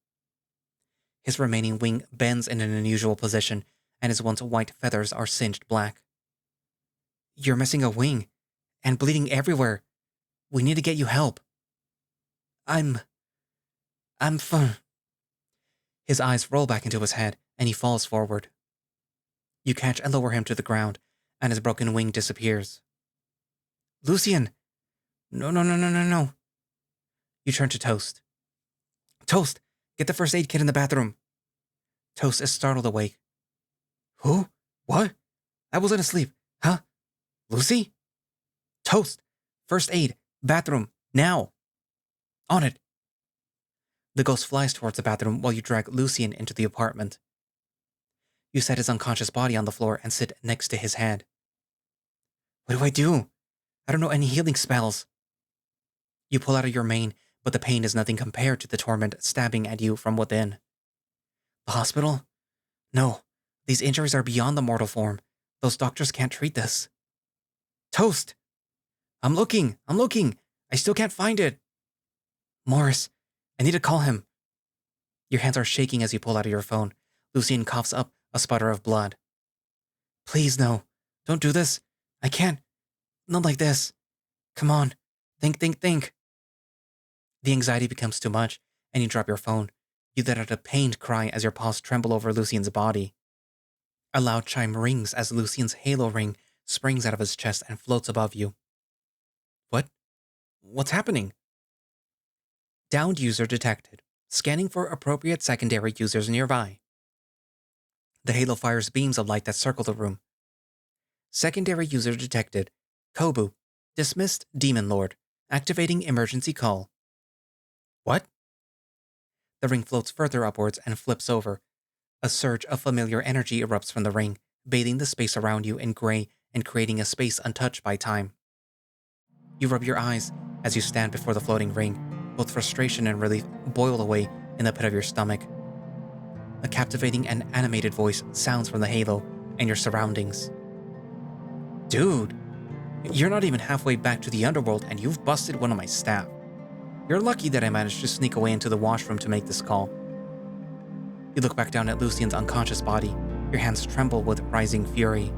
S1: His remaining wing bends in an unusual position, and his once white feathers are singed black. You're missing a wing, and bleeding everywhere. We need to get you help. I'm fine. His eyes roll back into his head, and he falls forward. You catch and lower him to the ground, and his broken wing disappears. Lucian! No. You turn to Toast. Toast, get the first aid kit in the bathroom. Toast is startled awake. Who? What? I wasn't asleep. Huh? Lucy? Toast, first aid, bathroom, now. On it. The ghost flies towards the bathroom while you drag Lucian into the apartment. You set his unconscious body on the floor and sit next to his head. What do I do? I don't know any healing spells. You pull out of your mane, but the pain is nothing compared to the torment stabbing at you from within. The hospital? No, these injuries are beyond the mortal form. Those doctors can't treat this. Toast! I'm looking. I still can't find it. Morris, I need to call him. Your hands are shaking as you pull out of your phone. Lucian coughs up a sputter of blood. Please, no. Don't do this. I can't. Not like this. Come on. Think. The anxiety becomes too much, and you drop your phone. You let out a pained cry as your paws tremble over Lucian's body. A loud chime rings as Lucian's halo ring springs out of his chest and floats above you. What? What's happening? Downed user detected. Scanning for appropriate secondary users nearby. The halo fires beams of light that circle the room. Secondary user detected. Kobu. Dismissed Demon Lord. Activating emergency call. What? The ring floats further upwards and flips over. A surge of familiar energy erupts from the ring, bathing the space around you in gray and creating a space untouched by time. You rub your eyes as you stand before the floating ring. Both frustration and relief boil away in the pit of your stomach. A captivating and animated voice sounds from the halo and your surroundings. Dude, you're not even halfway back to the underworld and you've busted one of my staff. You're lucky that I managed to sneak away into the washroom to make this call. You look back down at Lucian's unconscious body. Your hands tremble with rising fury.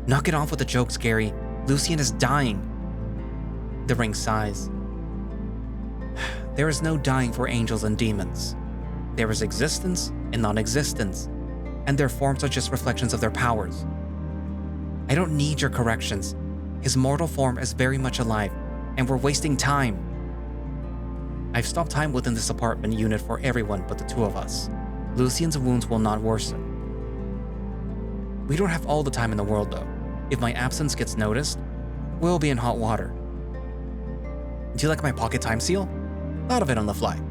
S1: Knock it off with the jokes, Gary. Lucian is dying. The ring sighs. There is no dying for angels and demons. There is existence and non-existence, and their forms are just reflections of their powers. I don't need your corrections. His mortal form is very much alive, and we're wasting time. I've stopped time within this apartment unit for everyone but the two of us. Lucian's wounds will not worsen. We don't have all the time in the world, though. If my absence gets noticed, we'll be in hot water. Do you like my pocket time seal? Thought of it on the fly.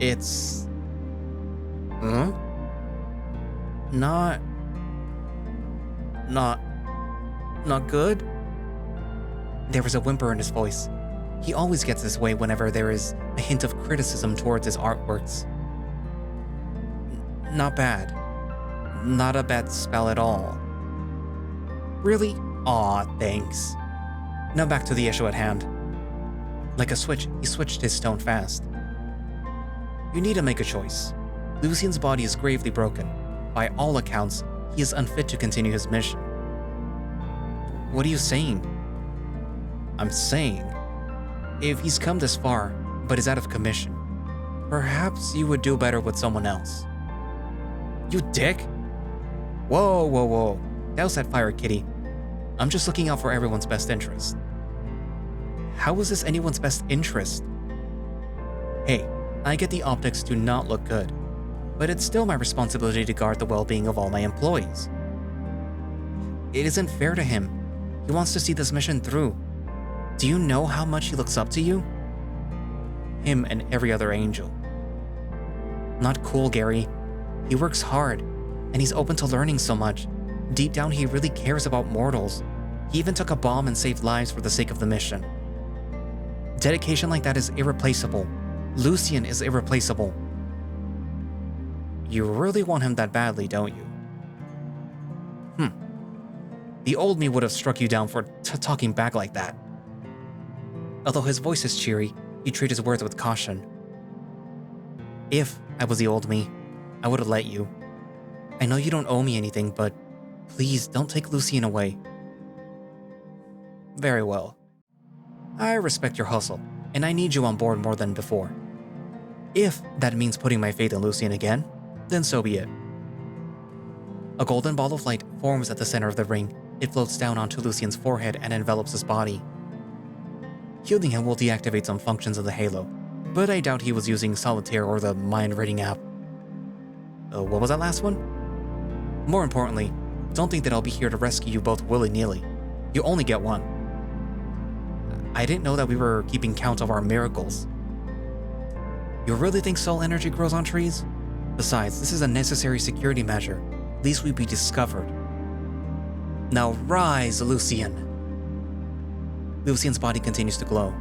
S1: It's... Not good? There was a whimper in his voice. He always gets this way whenever there is a hint of criticism towards his artworks. Not bad. Not a bad spell at all. Really? Aw, thanks. Now back to the issue at hand. Like a switch, he switched his tone fast. You need to make a choice. Lucian's body is gravely broken. By all accounts, he is unfit to continue his mission. What are you saying? I'm saying, if he's come this far, but is out of commission, perhaps you would do better with someone else. You dick! Whoa. Douse that fire, kitty. I'm just looking out for everyone's best interest. How is this anyone's best interest? Hey, I get the optics do not look good, but it's still my responsibility to guard the well-being of all my employees. It isn't fair to him. He wants to see this mission through. Do you know how much he looks up to you? Him and every other angel. Not cool, Gary. He works hard, and he's open to learning so much. Deep down, he really cares about mortals. He even took a bomb and saved lives for the sake of the mission. Dedication like that is irreplaceable. Lucian is irreplaceable. You really want him that badly, don't you? The old me would have struck you down for talking back like that. Although his voice is cheery, he treats his words with caution. If I was the old me, I would have let you. I know you don't owe me anything, but please don't take Lucian away. Very well. I respect your hustle, and I need you on board more than before. If that means putting my faith in Lucian again, then so be it. A golden ball of light forms at the center of the ring. It floats down onto Lucian's forehead and envelops his body. Healing him will deactivate some functions of the halo, but I doubt he was using Solitaire or the mind-reading app. What was that last one? More importantly, don't think that I'll be here to rescue you both willy-nilly. You only get one. I didn't know that we were keeping count of our miracles. You really think soul energy grows on trees? Besides, this is a necessary security measure. Least we be discovered. Now rise, Lucian. Lucian's body continues to glow.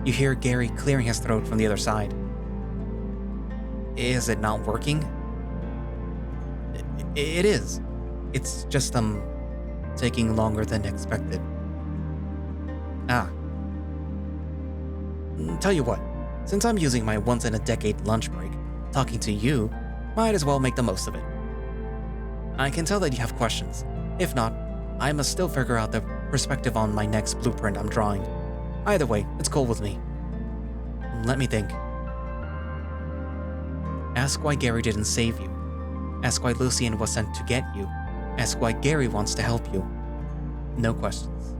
S1: You hear Gary clearing his throat from the other side. Is it not working? It is. It's just, taking longer than expected. Tell you what, since I'm using my once-in-a-decade lunch break, talking to you might as well make the most of it. I can tell that you have questions. If not, I must still figure out the perspective on my next blueprint I'm drawing. Either way, it's cool with me. Let me think. Ask why Gary didn't save you. Ask why Lucian was sent to get you. Ask why Gary wants to help you. No questions.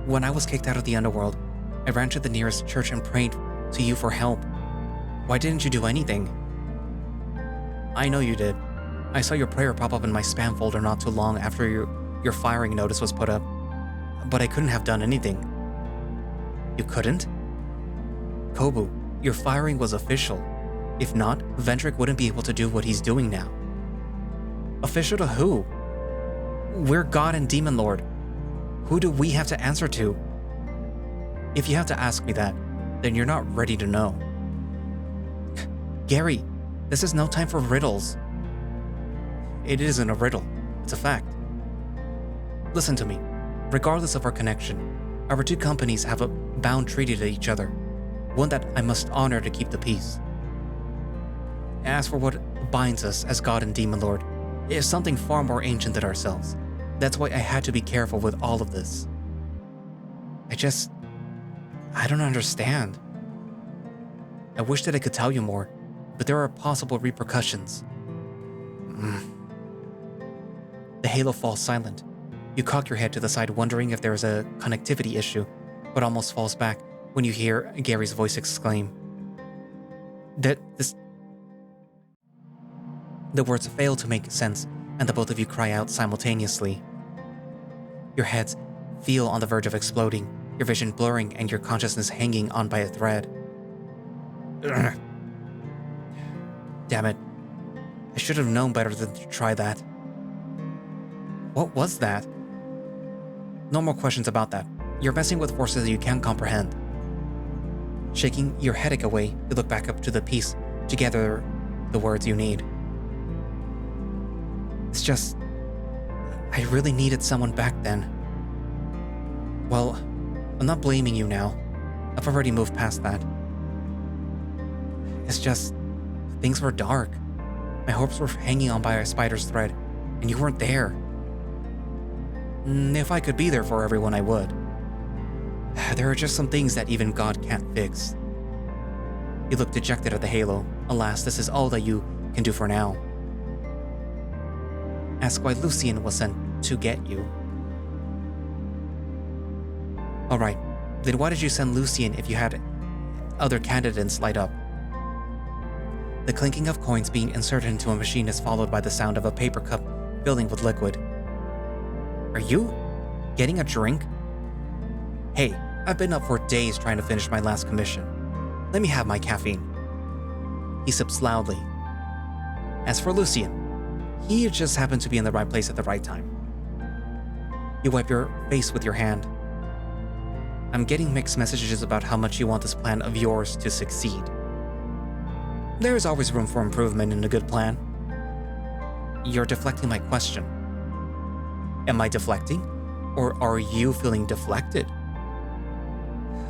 S1: When I was kicked out of the underworld, I ran to the nearest church and prayed to you for help. Why didn't you do anything? I know you did. I saw your prayer pop up in my spam folder not too long after your firing notice was put up, but I couldn't have done anything. You couldn't? Kobu, your firing was official. If not, Vendrick wouldn't be able to do what he's doing now. Official to who? We're God and Demon Lord. Who do we have to answer to? If you have to ask me that, then you're not ready to know. Gary, this is no time for riddles. It isn't a riddle, it's a fact. Listen to me. Regardless of our connection, our two companies have a bound treaty to each other, one that I must honor to keep the peace. As for what binds us as God and Demon Lord, it is something far more ancient than ourselves. That's why I had to be careful with all of this. I don't understand. I wish that I could tell you more, but there are possible repercussions. The halo falls silent. You cock your head to the side, wondering if there is a connectivity issue, but almost falls back when you hear Gary's voice exclaim. The words fail to make sense, and the both of you cry out simultaneously. Your heads feel on the verge of exploding, your vision blurring and your consciousness hanging on by a thread. Damn it. I should have known better than to try that. What was that? No more questions about that. You're messing with forces you can't comprehend. Shaking your headache away, you look back up to the piece to gather the words you need. It's just, I really needed someone back then. Well, I'm not blaming you now. I've already moved past that. It's just, things were dark. My hopes were hanging on by a spider's thread, and you weren't there. If I could be there for everyone, I would. There are just some things that even God can't fix. You look dejected at the halo. Alas, this is all that you can do for now. Ask why Lucian was sent to get you. Alright, then why did you send Lucian if you had other candidates light up? The clinking of coins being inserted into a machine is followed by the sound of a paper cup filling with liquid. Are you getting a drink? Hey, I've been up for days trying to finish my last commission. Let me have my caffeine. He sips loudly. As for Lucian, he just happened to be in the right place at the right time. You wipe your face with your hand. I'm getting mixed messages about how much you want this plan of yours to succeed. There is always room for improvement in a good plan. You're deflecting my question. Am I deflecting? Or are you feeling deflected?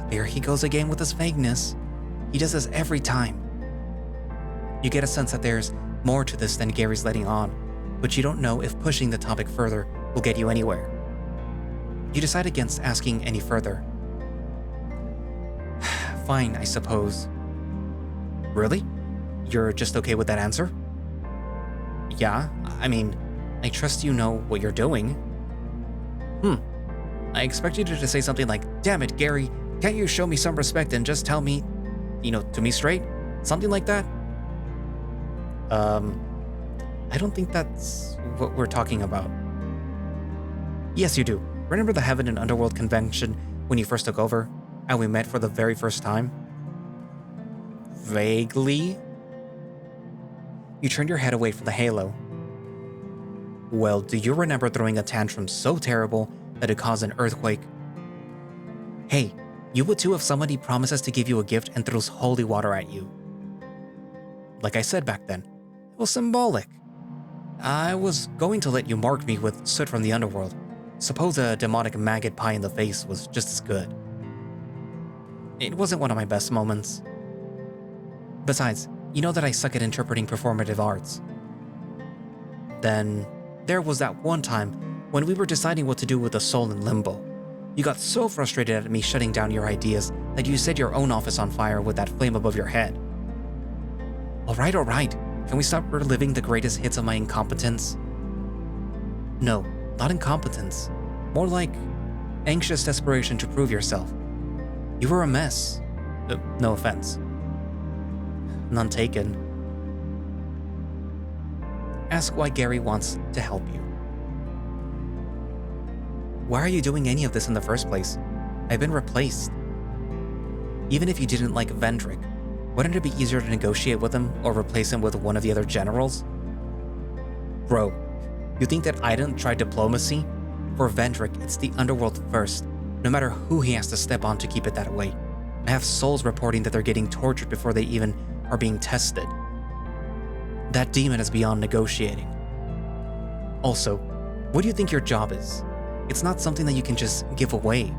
S1: There he goes again with his vagueness. He does this every time. You get a sense that there's more to this than Gary's letting on, but you don't know if pushing the topic further will get you anywhere. You decide against asking any further. Fine, I suppose. Really? You're just okay with that answer? Yeah, I mean, I trust you know what you're doing. I expected you to say something like, damn it, Gary, can't you show me some respect and just tell me, to me straight? Something like that? I don't think that's what we're talking about. Yes, you do. Remember the Heaven and Underworld convention when you first took over? And we met for the very first time? Vaguely? You turned your head away from the halo. Well, do you remember throwing a tantrum so terrible that it caused an earthquake? Hey, you would too if somebody promises to give you a gift and throws holy water at you. Like I said back then, it was symbolic. I was going to let you mark me with soot from the underworld. Suppose a demonic maggot pie in the face was just as good. It wasn't one of my best moments. Besides, you know that I suck at interpreting performative arts. Then, there was that one time when we were deciding what to do with the soul in limbo. You got so frustrated at me shutting down your ideas that you set your own office on fire with that flame above your head. Alright. Can we stop reliving the greatest hits of my incompetence? No, not incompetence. More like anxious desperation to prove yourself. You were a mess. No offense. None taken. Ask why Gary wants to help you. Why are you doing any of this in the first place? I've been replaced. Even if you didn't like Vendrick, wouldn't it be easier to negotiate with him or replace him with one of the other generals? Bro, you think that I didn't try diplomacy? For Vendrick, it's the underworld first, no matter who he has to step on to keep it that way. I have souls reporting that they're getting tortured before they even are being tested. That demon is beyond negotiating. Also, what do you think your job is? It's not something that you can just give away.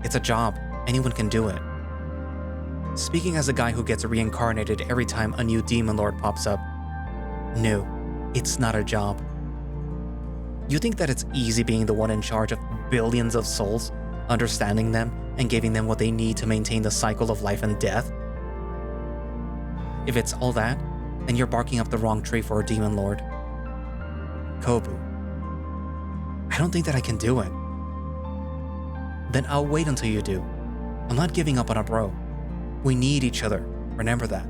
S1: It's a job. Anyone can do it. Speaking as a guy who gets reincarnated every time a new demon lord pops up, no, it's not a job. You think that it's easy being the one in charge of billions of souls, understanding them and giving them what they need to maintain the cycle of life and death? If it's all that, then you're barking up the wrong tree for a demon lord. Kobu, I don't think that I can do it. Then I'll wait until you do. I'm not giving up on a bro. We need each other, remember that.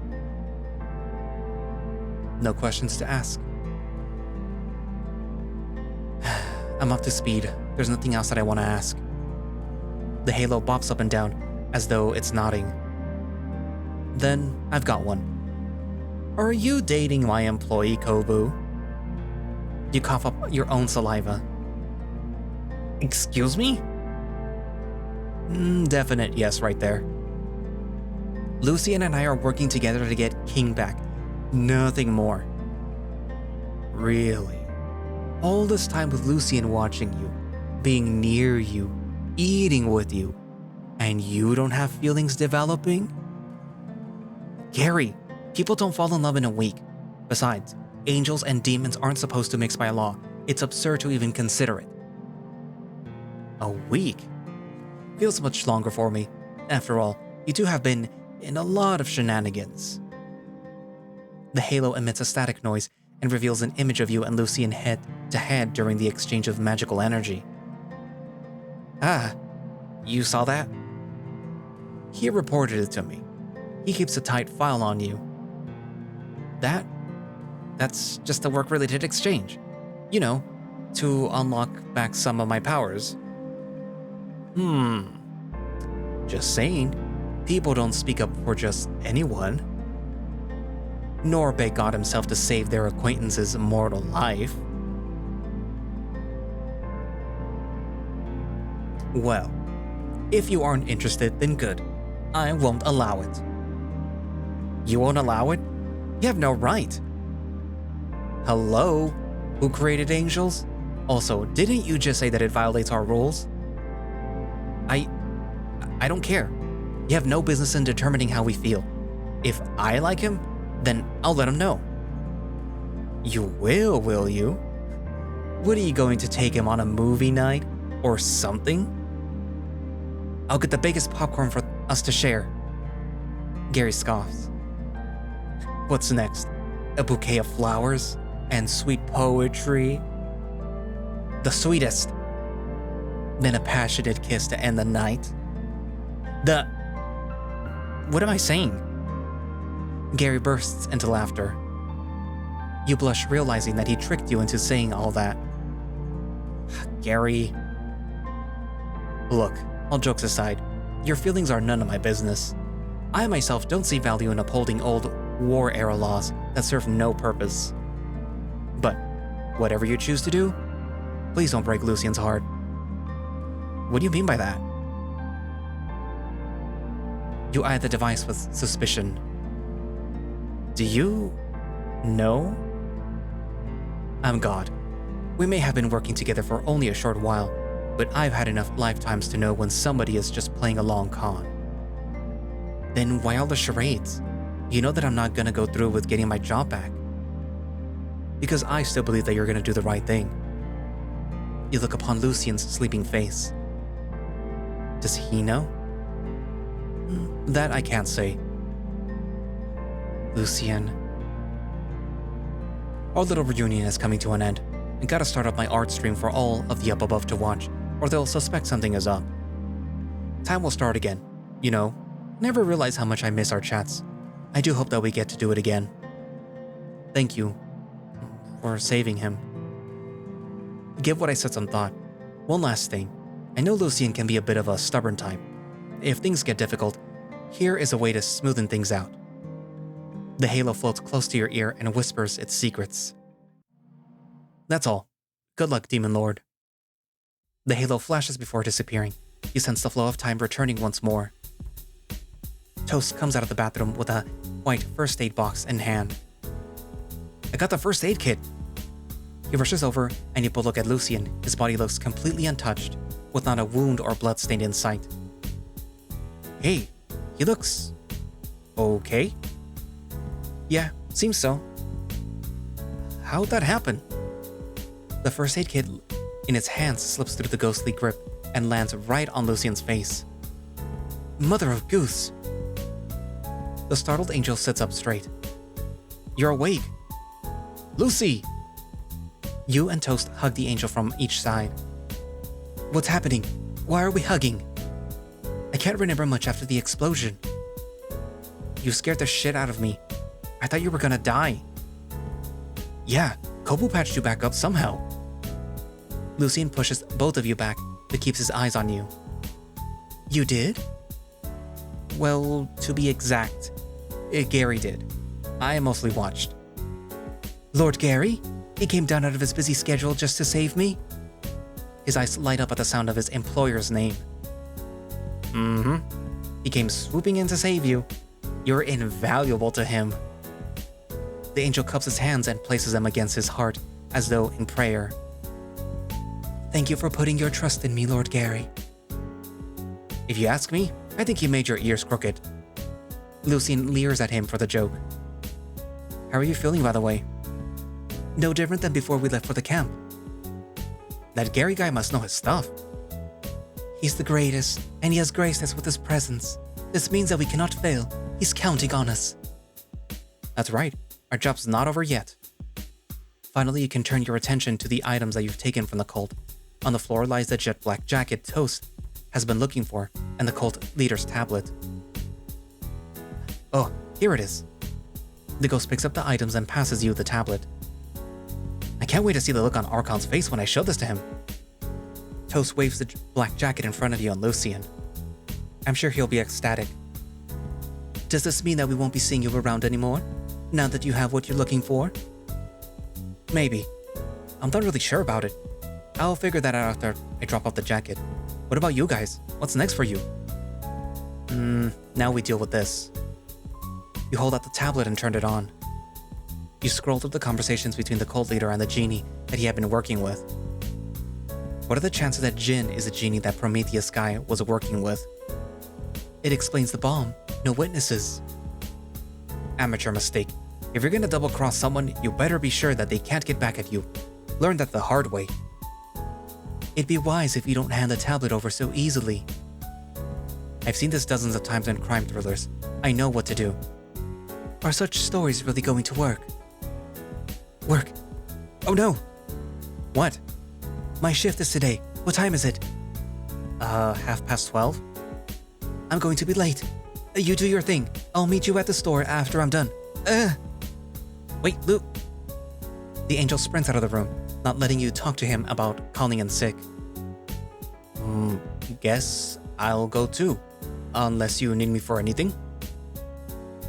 S1: No questions to ask. I'm up to speed. There's nothing else that I want to ask. The halo bops up and down, as though it's nodding. Then, I've got one. Are you dating my employee, Kobu? You cough up your own saliva. Excuse me? Definite yes right there. Lucian and I are working together to get King back. Nothing more. Really? All this time with Lucian watching you, being near you, eating with you, and you don't have feelings developing? Gary, people don't fall in love in a week. Besides, angels and demons aren't supposed to mix by law. It's absurd to even consider it. A week? Feels much longer for me. After all, you two have been in a lot of shenanigans. The halo emits a static noise and reveals an image of you and Lucian head to head during the exchange of magical energy. Ah, you saw that? He reported it to me. He keeps a tight file on you. That's just a work-related exchange. You know, to unlock back some of my powers. Just saying, people don't speak up for just anyone. Nor beg God himself to save their acquaintance's mortal life. Well, if you aren't interested, then good. I won't allow it. You won't allow it? You have no right. Hello? Who created angels? Also, didn't you just say that it violates our rules? I don't care. You have no business in determining how we feel. If I like him, then I'll let him know. You will you? What are you going to take him on a movie night or something? I'll get the biggest popcorn for us to share. Gary scoffs. What's next? A bouquet of flowers and sweet poetry? The sweetest. Then a passionate kiss to end the night. What am I saying? Gary bursts into laughter. You blush, realizing that he tricked you into saying all that. Gary. Look, all jokes aside, your feelings are none of my business. I myself don't see value in upholding old war-era laws that serve no purpose. But whatever you choose to do, please don't break Lucian's heart. What do you mean by that? You eye the device with suspicion. Do you know? I'm God. We may have been working together for only a short while, but I've had enough lifetimes to know when somebody is just playing a long con. Then why all the charades? You know that I'm not gonna go through with getting my job back. Because I still believe that you're gonna do the right thing. You look upon Lucian's sleeping face. Does he know? That I can't say. Lucian. Our little reunion is coming to an end. I gotta start up my art stream for all of the up above to watch, or they'll suspect something is up. Time will start again. You know, never realize how much I miss our chats. I do hope that we get to do it again. Thank you for saving him. Give what I said some thought. One last thing. I know Lucian can be a bit of a stubborn type, if things get difficult, here is a way to smoothen things out. The halo floats close to your ear and whispers its secrets. That's all. Good luck, Demon Lord. The halo flashes before disappearing. You sense the flow of time returning once more. Toast comes out of the bathroom with a white first aid box in hand. I got the first aid kit. He rushes over and you both look at Lucian. His body looks completely untouched, with not a wound or blood stain in sight. Hey, he looks... okay? Yeah, seems so. How'd that happen? The first aid kit in its hands slips through the ghostly grip and lands right on Lucian's face. Mother of Goose! The startled angel sits up straight. You're awake. Lucy! You and Toast hug the angel from each side. What's happening? Why are we hugging? I can't remember much after the explosion. You scared the shit out of me. I thought you were gonna die. Yeah, Kobu patched you back up somehow. Lucian pushes both of you back, but keeps his eyes on you. You did? Well, to be exact, Gary did. I mostly watched. Lord Gary? He came down out of his busy schedule just to save me? His eyes light up at the sound of his employer's name. Mm-hmm. He came swooping in to save you. You're invaluable to him. The angel cups his hands and places them against his heart, as though in prayer. Thank you for putting your trust in me, Lord Gary. If you ask me, I think you made your ears crooked. Lucian leers at him for the joke. How are you feeling, by the way? No different than before we left for the camp. That Gary guy must know his stuff. He's the greatest, and he has graced us with his presence. This means that we cannot fail. He's counting on us. That's right. Our job's not over yet. Finally, you can turn your attention to the items that you've taken from the cult. On the floor lies the jet black jacket Toast has been looking for, and the cult leader's tablet. Oh, here it is. The ghost picks up the items and passes you the tablet. I can't wait to see the look on Archon's face when I show this to him. Toast waves the black jacket in front of you on Lucian. I'm sure he'll be ecstatic. Does this mean that we won't be seeing you around anymore, now that you have what you're looking for? Maybe. I'm not really sure about it. I'll figure that out after I drop off the jacket. What about you guys? What's next for you? Now we deal with this. You hold out the tablet and turn it on. You scroll through the conversations between the cult leader and the genie that he had been working with. What are the chances that Jin is the genie that Prometheus guy was working with? It explains the bomb. No witnesses. Amateur mistake. If you're gonna double-cross someone, you better be sure that they can't get back at you. Learn that the hard way. It'd be wise if you don't hand the tablet over so easily. I've seen this dozens of times in crime thrillers. I know what to do. Are such stories really going to work? Work? Oh no! What? My shift is today. What time is it? 12:30? I'm going to be late. You do your thing. I'll meet you at the store after I'm done. Wait, Luke. The angel sprints out of the room, not letting you talk to him about calling in sick. Guess I'll go too, unless you need me for anything.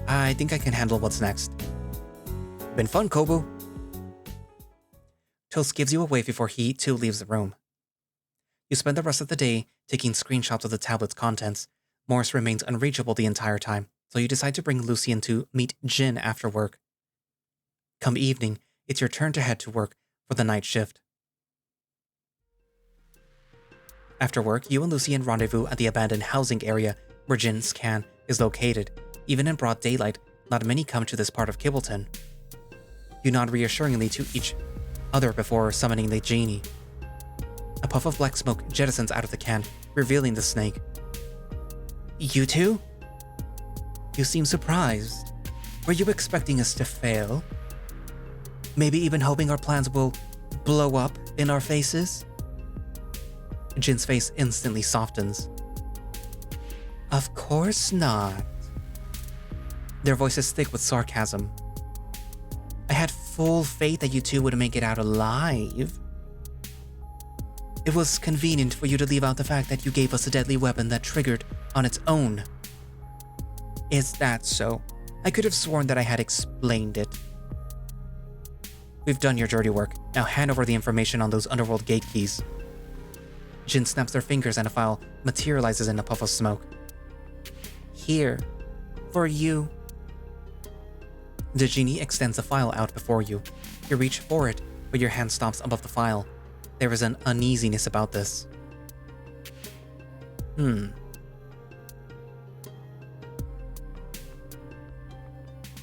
S1: I think I can handle what's next. Been fun, Kobu. Toast gives you a wave before he too leaves the room. You spend the rest of the day taking screenshots of the tablet's contents. Morris remains unreachable the entire time, so you decide to bring Lucian to meet Jin after work. Come evening, it's your turn to head to work for the night shift. After work, you and Lucian rendezvous at the abandoned housing area where Jin's can is located. Even in broad daylight, not many come to this part of Kibbleton. You nod reassuringly to each other before summoning the genie. A puff of black smoke jettisons out of the can, revealing the snake. You two? You seem surprised. Were you expecting us to fail? Maybe even hoping our plans will blow up in our faces? Jin's face instantly softens. Of course not. Their voices thick with sarcasm. I had full faith that you two would make it out alive. It was convenient for you to leave out the fact that you gave us a deadly weapon that triggered on its own. Is that so? I could have sworn that I had explained it. We've done your dirty work. Now hand over the information on those underworld gate keys. Jin snaps their fingers and a file materializes in a puff of smoke. Here. For you. The genie extends the file out before you. You reach for it, but your hand stops above the file. There is an uneasiness about this.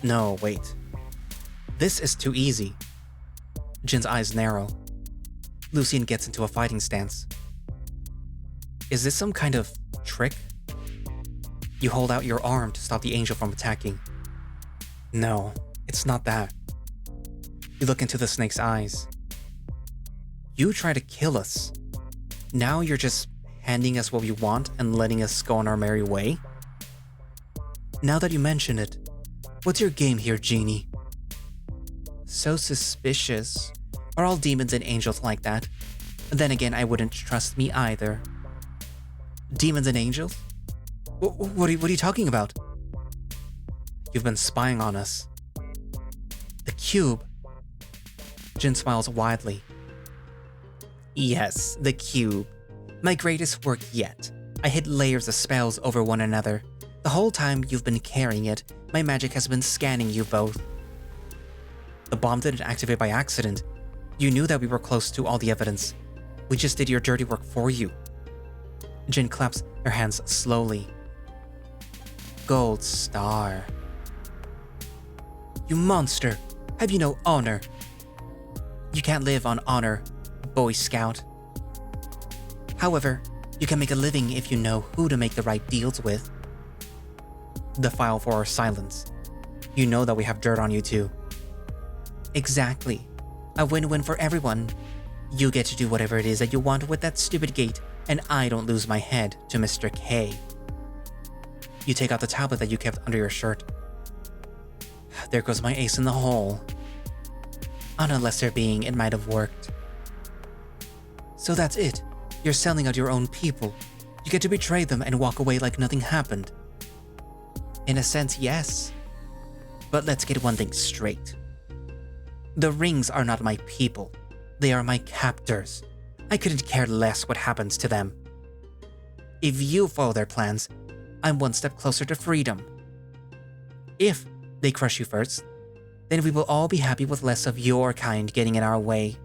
S1: No, wait. This is too easy. Jin's eyes narrow. Lucian gets into a fighting stance. Is this some kind of trick? You hold out your arm to stop the angel from attacking. No, it's not that. You look into the snake's eyes. You try to kill us. Now you're just handing us what we want and letting us go on our merry way? Now that you mention it, what's your game here, genie? So suspicious. Are all demons and angels like that? Then again, I wouldn't trust me either. Demons and angels? What are you talking about? You've been spying on us. The cube. Jin smiles widely. Yes, the cube. My greatest work yet. I hid layers of spells over one another. The whole time you've been carrying it, my magic has been scanning you both. The bomb didn't activate by accident. You knew that we were close to all the evidence. We just did your dirty work for you. Jin claps her hands slowly. Gold star. You monster! Have you no honor? You can't live on honor, Boy Scout. However, you can make a living if you know who to make the right deals with. The file for our silence. You know that we have dirt on you too. Exactly. A win-win for everyone. You get to do whatever it is that you want with that stupid gate, and I don't lose my head to Mr. K. You take out the tablet that you kept under your shirt. There goes my ace in the hole. On a lesser being, it might have worked. So that's it. You're selling out your own people. You get to betray them and walk away like nothing happened. In a sense, yes. But let's get one thing straight. The rings are not my people. They are my captors. I couldn't care less what happens to them. If you follow their plans, I'm one step closer to freedom. If they crush you first, then we will all be happy with less of your kind getting in our way.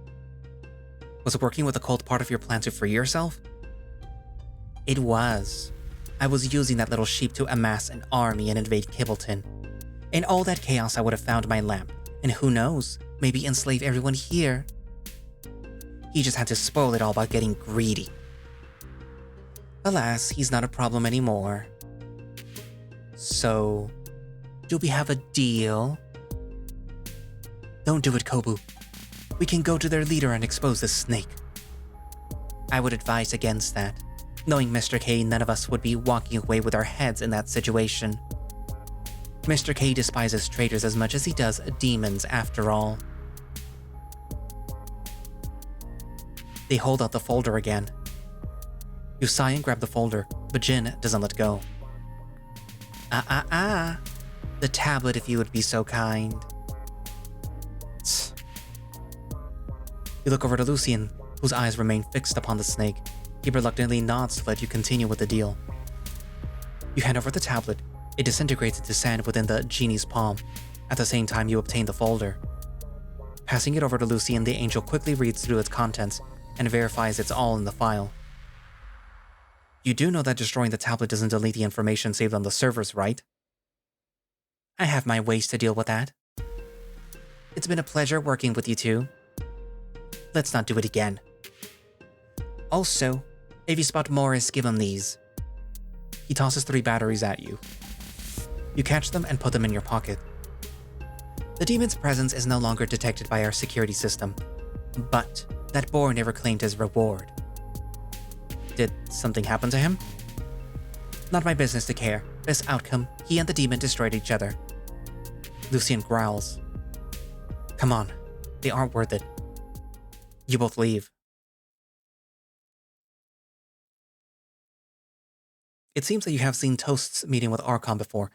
S1: Was working with the cult part of your plan to free yourself? It was. I was using that little sheep to amass an army and invade Kibbleton. In all that chaos, I would have found my lamp, and who knows, maybe enslave everyone here. He just had to spoil it all by getting greedy. Alas, he's not a problem anymore. So, do we have a deal? Don't do it, Kobu. We can go to their leader and expose the snake. I would advise against that. Knowing Mr. K, none of us would be walking away with our heads in that situation. Mr. K despises traitors as much as he does demons, after all. They hold out the folder again. You sigh and grab the folder, but Jin doesn't let go. The tablet, if you would be so kind. Tsk. You look over to Lucian, whose eyes remain fixed upon the snake. He reluctantly nods to let you continue with the deal. You hand over the tablet. It disintegrates into sand within the genie's palm. At the same time, you obtain the folder. Passing it over to Lucian, the angel quickly reads through its contents and verifies it's all in the file. You do know that destroying the tablet doesn't delete the information saved on the servers, right? I have my ways to deal with that. It's been a pleasure working with you two. Let's not do it again. Also, if you spot Morris, give him these. He tosses 3 batteries at you. You catch them and put them in your pocket. The demon's presence is no longer detected by our security system, but that boar never claimed his reward. Did something happen to him? Not my business to care. Best outcome, he and the demon destroyed each other. Lucian growls. Come on, they aren't worth it. You both leave. It seems that you have seen Toast's meeting with Archon before.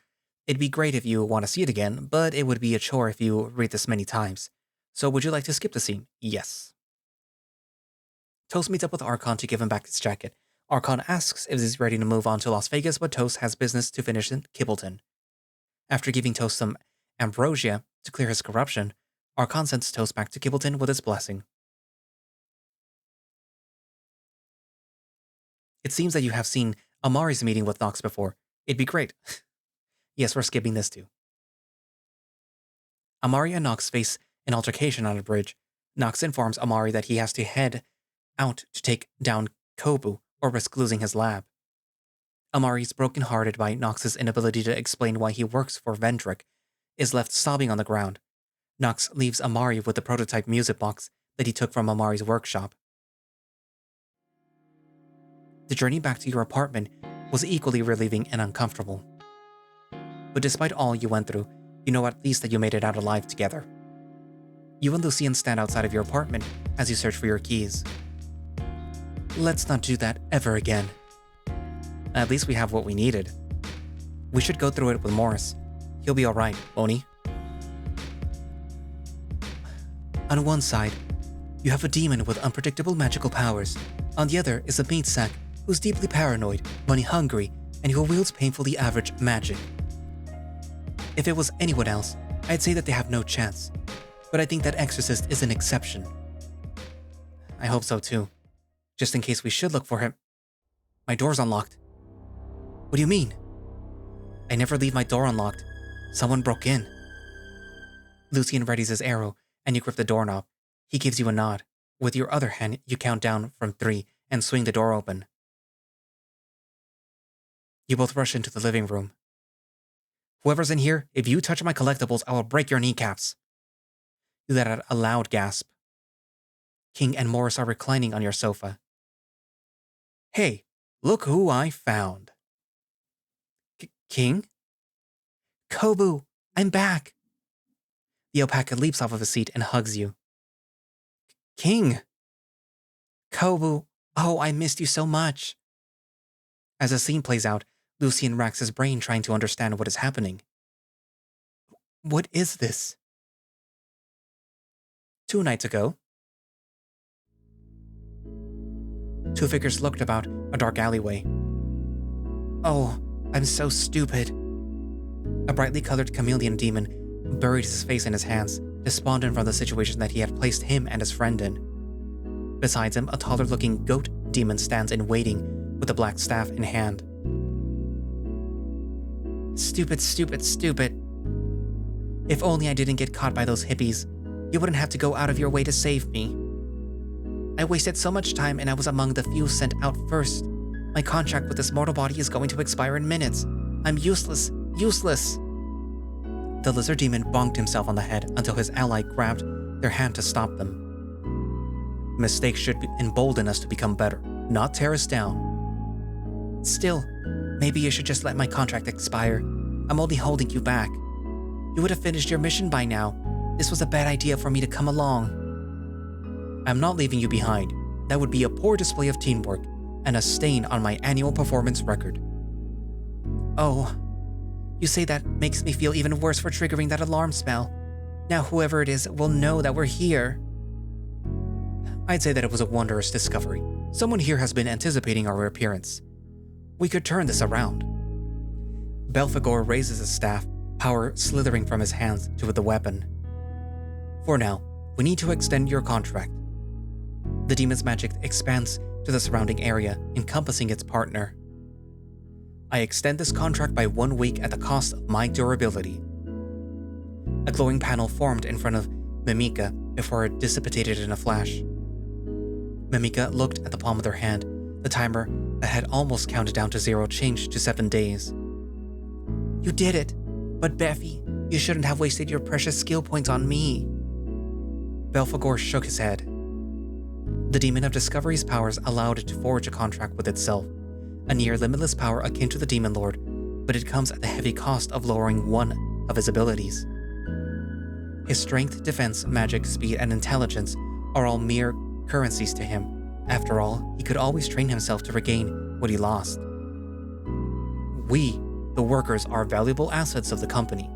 S1: It'd be great if you want to see it again, but it would be a chore if you read this many times. So would you like to skip the scene? Yes. Toast meets up with Archon to give him back his jacket. Archon asks if he's ready to move on to Las Vegas, but Toast has business to finish in Kibbleton. After giving Toast some ambrosia to clear his corruption, Archon sends Toast back to Kibbleton with his blessing. It seems that you have seen Amari's meeting with Nox before. It'd be great. Yes, we're skipping this too. Amari and Nox face an altercation on a bridge. Nox informs Amari that he has to head out to take down Kobu or risk losing his lab. Amari's brokenhearted by Nox's inability to explain why he works for Vendrick, is left sobbing on the ground. Nox leaves Amari with the prototype music box that he took from Amari's workshop. The journey back to your apartment was equally relieving and uncomfortable. But despite all you went through, you know at least that you made it out alive together. You and Lucian stand outside of your apartment as you search for your keys. Let's not do that ever again. At least we have what we needed. We should go through it with Morris. He'll be alright, won't he? On one side, you have a demon with unpredictable magical powers. On the other is a meat sack who's deeply paranoid, money-hungry, and who wields painfully average magic. If it was anyone else, I'd say that they have no chance. But I think that Exorcist is an exception. I hope so too. Just in case we should look for him. My door's unlocked. What do you mean? I never leave my door unlocked. Someone broke in. Lucian readies his arrow, and you grip the doorknob. He gives you a nod. With your other hand, you count down from 3 and swing the door open. You both rush into the living room. Whoever's in here, if you touch my collectibles, I will break your kneecaps. You let out a loud gasp. King and Morris are reclining on your sofa. Hey, look who I found. King? Kobu, I'm back. The alpaca leaps off of his seat and hugs you. King! Kobu, oh, I missed you so much. As the scene plays out, Lucian racks his brain trying to understand what is happening. What is this? 2 nights ago, 2 figures looked about a dark alleyway. Oh, I'm so stupid. A brightly colored chameleon demon buried his face in his hands, despondent from the situation that he had placed him and his friend in. Besides him, a taller-looking goat demon stands in waiting with a black staff in hand. Stupid, stupid, stupid. If only I didn't get caught by those hippies, you wouldn't have to go out of your way to save me. I wasted so much time and I was among the few sent out first. My contract with this mortal body is going to expire in minutes. I'm useless, useless. The lizard demon bonked himself on the head until his ally grabbed their hand to stop them. Mistakes should embolden us to become better, not tear us down. Still, maybe you should just let my contract expire. I'm only holding you back. You would have finished your mission by now. This was a bad idea for me to come along. I'm not leaving you behind. That would be a poor display of teamwork and a stain on my annual performance record. Oh, you say that makes me feel even worse for triggering that alarm spell. Now whoever it is will know that we're here. I'd say that it was a wondrous discovery. Someone here has been anticipating our appearance. We could turn this around. Belphegor raises his staff, power slithering from his hands to the weapon. For now, we need to extend your contract. The demon's magic expands to the surrounding area, encompassing its partner. I extend this contract by 1 week at the cost of my durability. A glowing panel formed in front of Mimika before it dissipated in a flash. Mimika looked at the palm of their hand. The timer that had almost counted down to 0 changed to 7 days. You did it! But Beffy, you shouldn't have wasted your precious skill points on me. Belphegor shook his head. The Demon of Discovery's powers allowed it to forge a contract with itself, a near-limitless power akin to the Demon Lord, but it comes at the heavy cost of lowering one of his abilities. His strength, defense, magic, speed, and intelligence are all mere currencies to him. After all, he could always train himself to regain what he lost. We, the workers, are valuable assets of the company.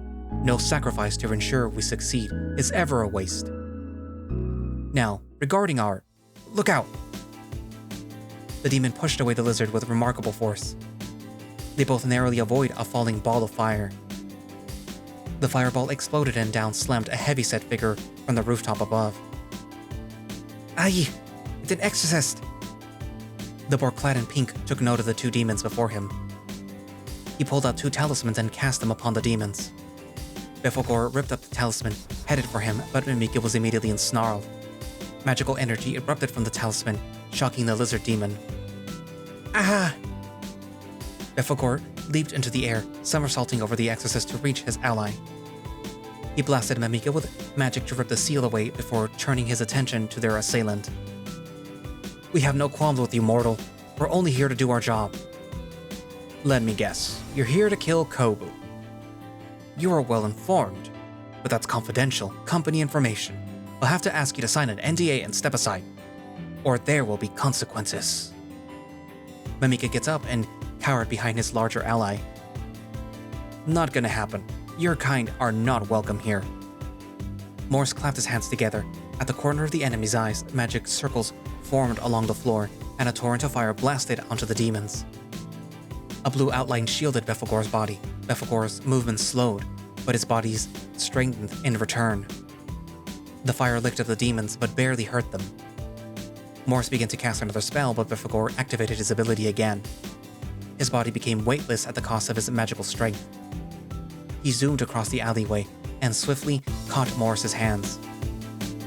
S1: No sacrifice to ensure we succeed is ever a waste. Now, regarding our... Look out! The demon pushed away the lizard with remarkable force. They both narrowly avoid a falling ball of fire. The fireball exploded and down slammed a heavyset figure from the rooftop above. Aye! It's an exorcist! The boar clad in pink took note of the two demons before him. He pulled out two talismans and cast them upon the demons. Belphegor ripped up the talisman, headed for him, but Mimika was immediately ensnarled. Magical energy erupted from the talisman, shocking the lizard demon. Ah! Belphegor leaped into the air, somersaulting over the exorcist to reach his ally. He blasted Mimika with magic to rip the seal away before turning his attention to their assailant. We have no qualms with you, mortal. We're only here to do our job. Let me guess, you're here to kill Kobu. You are well informed, but that's confidential company information. I'll have to ask you to sign an NDA and step aside, or there will be consequences. Mimika gets up and cowered behind his larger ally. Not gonna happen. Your kind are not welcome here. Morse clapped his hands together. At the corner of the enemy's eyes, magic circles formed along the floor, and a torrent of fire blasted onto the demons. A blue outline shielded Belphegor's body. Belphegor's movements slowed, but his body's strengthened in return. The fire licked at the demons, but barely hurt them. Morse began to cast another spell, but Belphegor activated his ability again. His body became weightless at the cost of his magical strength. He zoomed across the alleyway and swiftly caught Morris's hands.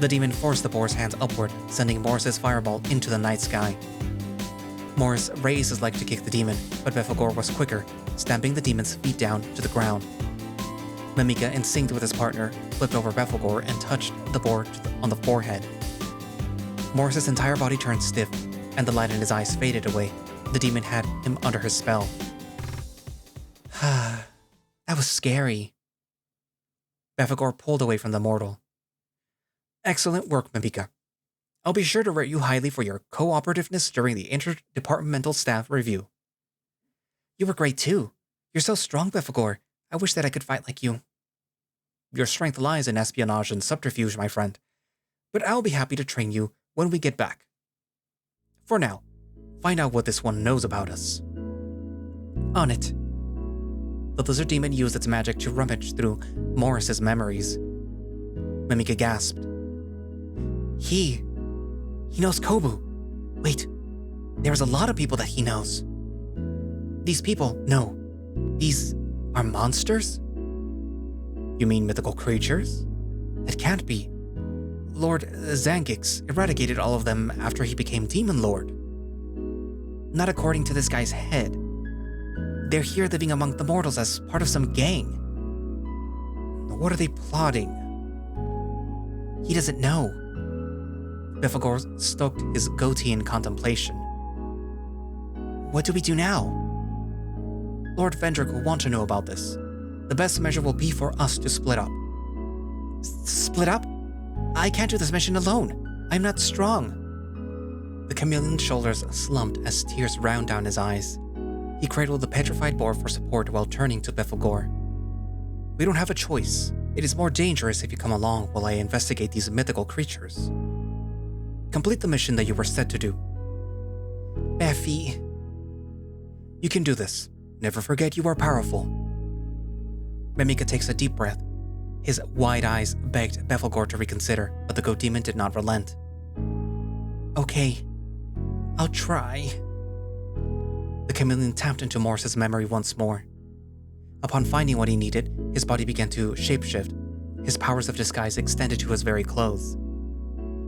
S1: The demon forced the boar's hands upward, sending Morris's fireball into the night sky. Morris raised his leg to kick the demon, but Belphegor was quicker, stamping the demon's feet down to the ground. Mimika, in sync with his partner, flipped over Belphegor and touched the boar on the forehead. Morris's entire body turned stiff, and the light in his eyes faded away. The demon had him under his spell. That was scary. Belphegor pulled away from the mortal. Excellent work, Mimika. I'll be sure to rate you highly for your cooperativeness during the interdepartmental staff review. You were great too. You're so strong, Belphegor. I wish that I could fight like you. Your strength lies in espionage and subterfuge, my friend. But I'll be happy to train you when we get back. For now, find out what this one knows about us. On it. The lizard demon used its magic to rummage through Morris's memories. Mimika gasped. He knows Kobu. Wait, there's a lot of people that he knows. These people, no. These are monsters? You mean mythical creatures? It can't be. Lord Zangix eradicated all of them after he became Demon Lord. Not according to this guy's head. They're here living among the mortals as part of some gang. What are they plotting? He doesn't know. Belphegor stroked his goatee in contemplation. What do we do now? Lord Vendrick will want to know about this. The best measure will be for us to split up. Split up? I can't do this mission alone. I'm not strong. The chameleon's shoulders slumped as tears round down his eyes. He cradled the petrified boar for support while turning to Belphegor. We don't have a choice. It is more dangerous if you come along while I investigate these mythical creatures. Complete the mission that you were set to do. Beffy. You can do this. Never forget you are powerful. Mimika takes a deep breath. His wide eyes begged Belphegor to reconsider, but the goat demon did not relent. Okay, I'll try. The chameleon tapped into Morris's memory once more. Upon finding what he needed, his body began to shapeshift. His powers of disguise extended to his very clothes.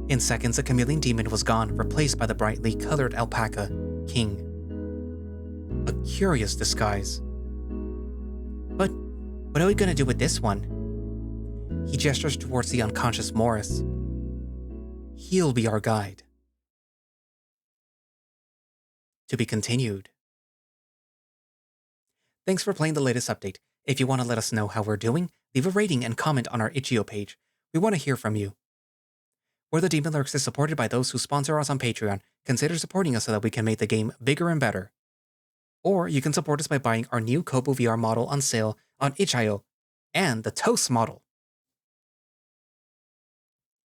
S1: In seconds, the chameleon demon was gone, replaced by the brightly colored alpaca, King. A curious disguise. But what are we gonna do with this one? He gestures towards the unconscious Morris. He'll be our guide. To be continued. Thanks for playing the latest update. If you want to let us know how we're doing, leave a rating and comment on our itch.io page. We want to hear from you. We're the Demon Lurks is supported by those who sponsor us on Patreon. Consider supporting us so that we can make the game bigger and better. Or you can support us by buying our new Kobu VR model on sale on itch.io and the Toast model.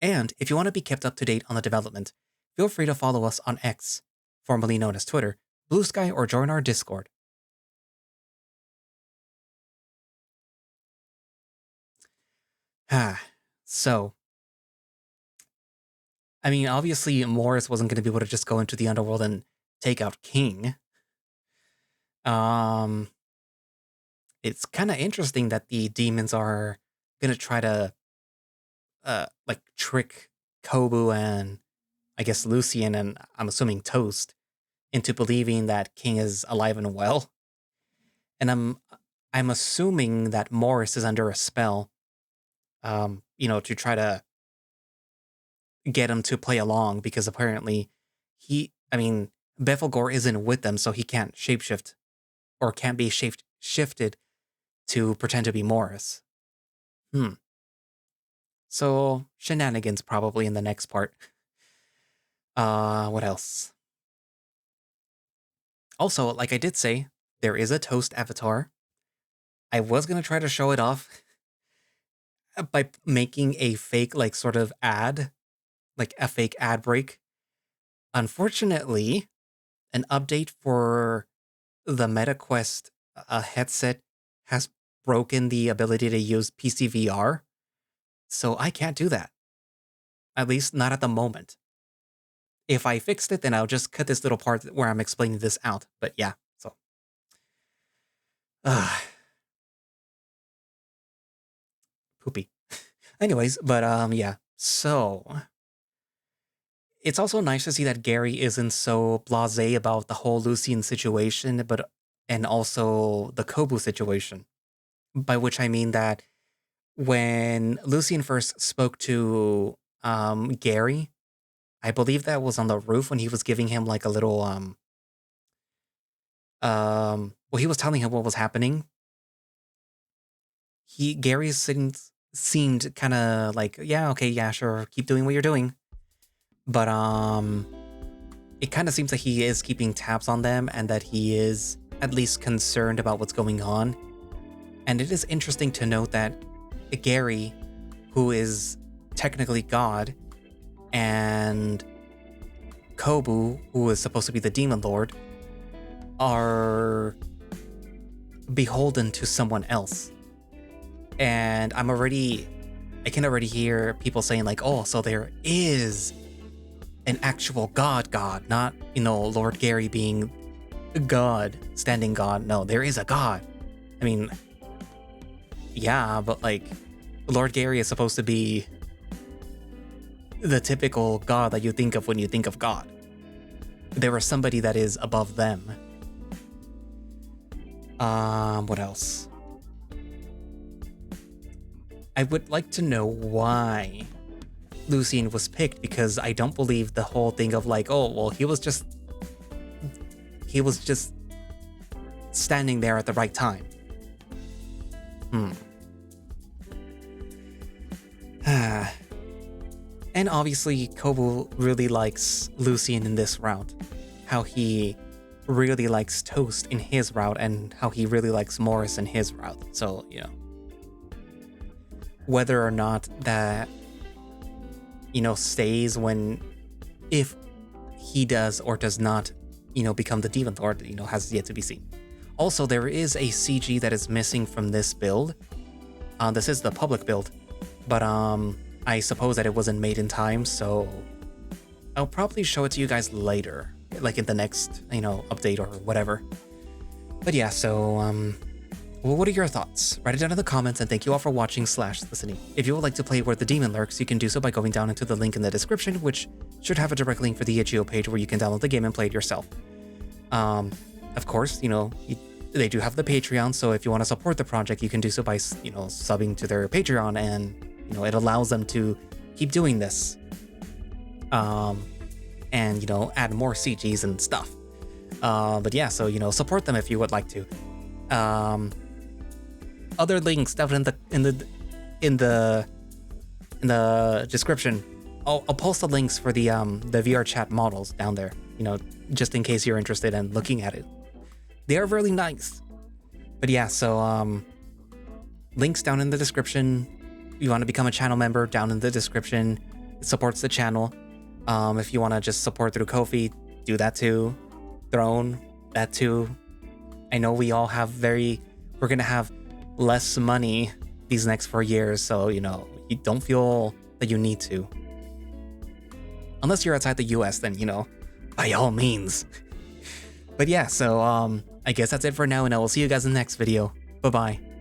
S1: And if you want to be kept up to date on the development, feel free to follow us on X, formerly known as Twitter, Blue Sky, or join our Discord. So, I mean, obviously Morris wasn't going to be able to just go into the underworld and take out King. It's kind of interesting that the demons are going to try to trick Kobu and I guess Lucian and I'm assuming Toast into believing that King is alive and well. And I'm assuming that Morris is under a spell, to try to get him to play along because apparently Befelgor isn't with them, so he can't shapeshift or can't be shifted to pretend to be Morris. So shenanigans probably in the next part. What else? Also, like I did say, there is a Toast avatar. I was gonna try to show it off by making a fake, sort of ad, like a fake ad break. Unfortunately, an update for the MetaQuest headset has broken the ability to use PC VR, so I can't do that. At least not at the moment. If I fixed it, then I'll just cut this little part where I'm explaining this out. But yeah, so. Poopy. Anyways, but yeah. So it's also nice to see that Gary isn't so blasé about the whole Lucian situation, and also the Kobu situation. By which I mean that when Lucian first spoke to Gary, I believe that was on the roof when he was giving him like a little he was telling him what was happening. Gary seemed kind of like, yeah, okay, yeah, sure, keep doing what you're doing. But it kind of seems like he is keeping tabs on them and that he is at least concerned about what's going on. And it is interesting to note that Gary, who is technically God, and Kobu, who is supposed to be the Demon Lord, are beholden to someone else. And I can already hear people saying like, oh, so there is an actual God, not, Lord Gary being God, standing God. No, there is a God. I mean, yeah, but Lord Gary is supposed to be the typical God that you think of when you think of God. There is somebody that is above them. What else? I would like to know why Lucian was picked, because I don't believe the whole thing of he was just standing there at the right time. And obviously, Kobu really likes Lucian in this route. How he really likes Toast in his route, and how he really likes Morris in his route. So, whether or not that, stays if he does or does not, become the Demon Lord, has yet to be seen. Also, there is a CG that is missing from this build. This is the public build, but I suppose that it wasn't made in time, so I'll probably show it to you guys later, in the next, update or whatever. But yeah, so, well, what are your thoughts? Write it down in the comments, and thank you all for watching / listening. If you would like to play Where the Demon Lurks, you can do so by going down into the link in the description, which should have a direct link for the itch.io page where you can download the game and play it yourself. Of course, they do have the Patreon, so if you want to support the project, you can do so by, subbing to their Patreon, and, it allows them to keep doing this. And, add more CGs and stuff. But yeah, so, support them if you would like to. Other links down in the description. I'll post the links for the VR chat models down there, just in case you're interested in looking at it. They are really nice. But yeah, so links down in the description. If you want to become a channel member, down in the description. It supports the channel. If you want to just support through Ko-fi, do that too. Throne, that too. I know we all have we're gonna have less money these next 4 years, so you don't feel that you need to. Unless you're outside the US, then by all means. But yeah, so I guess that's it for now, and I will see you guys in the next video. Bye bye.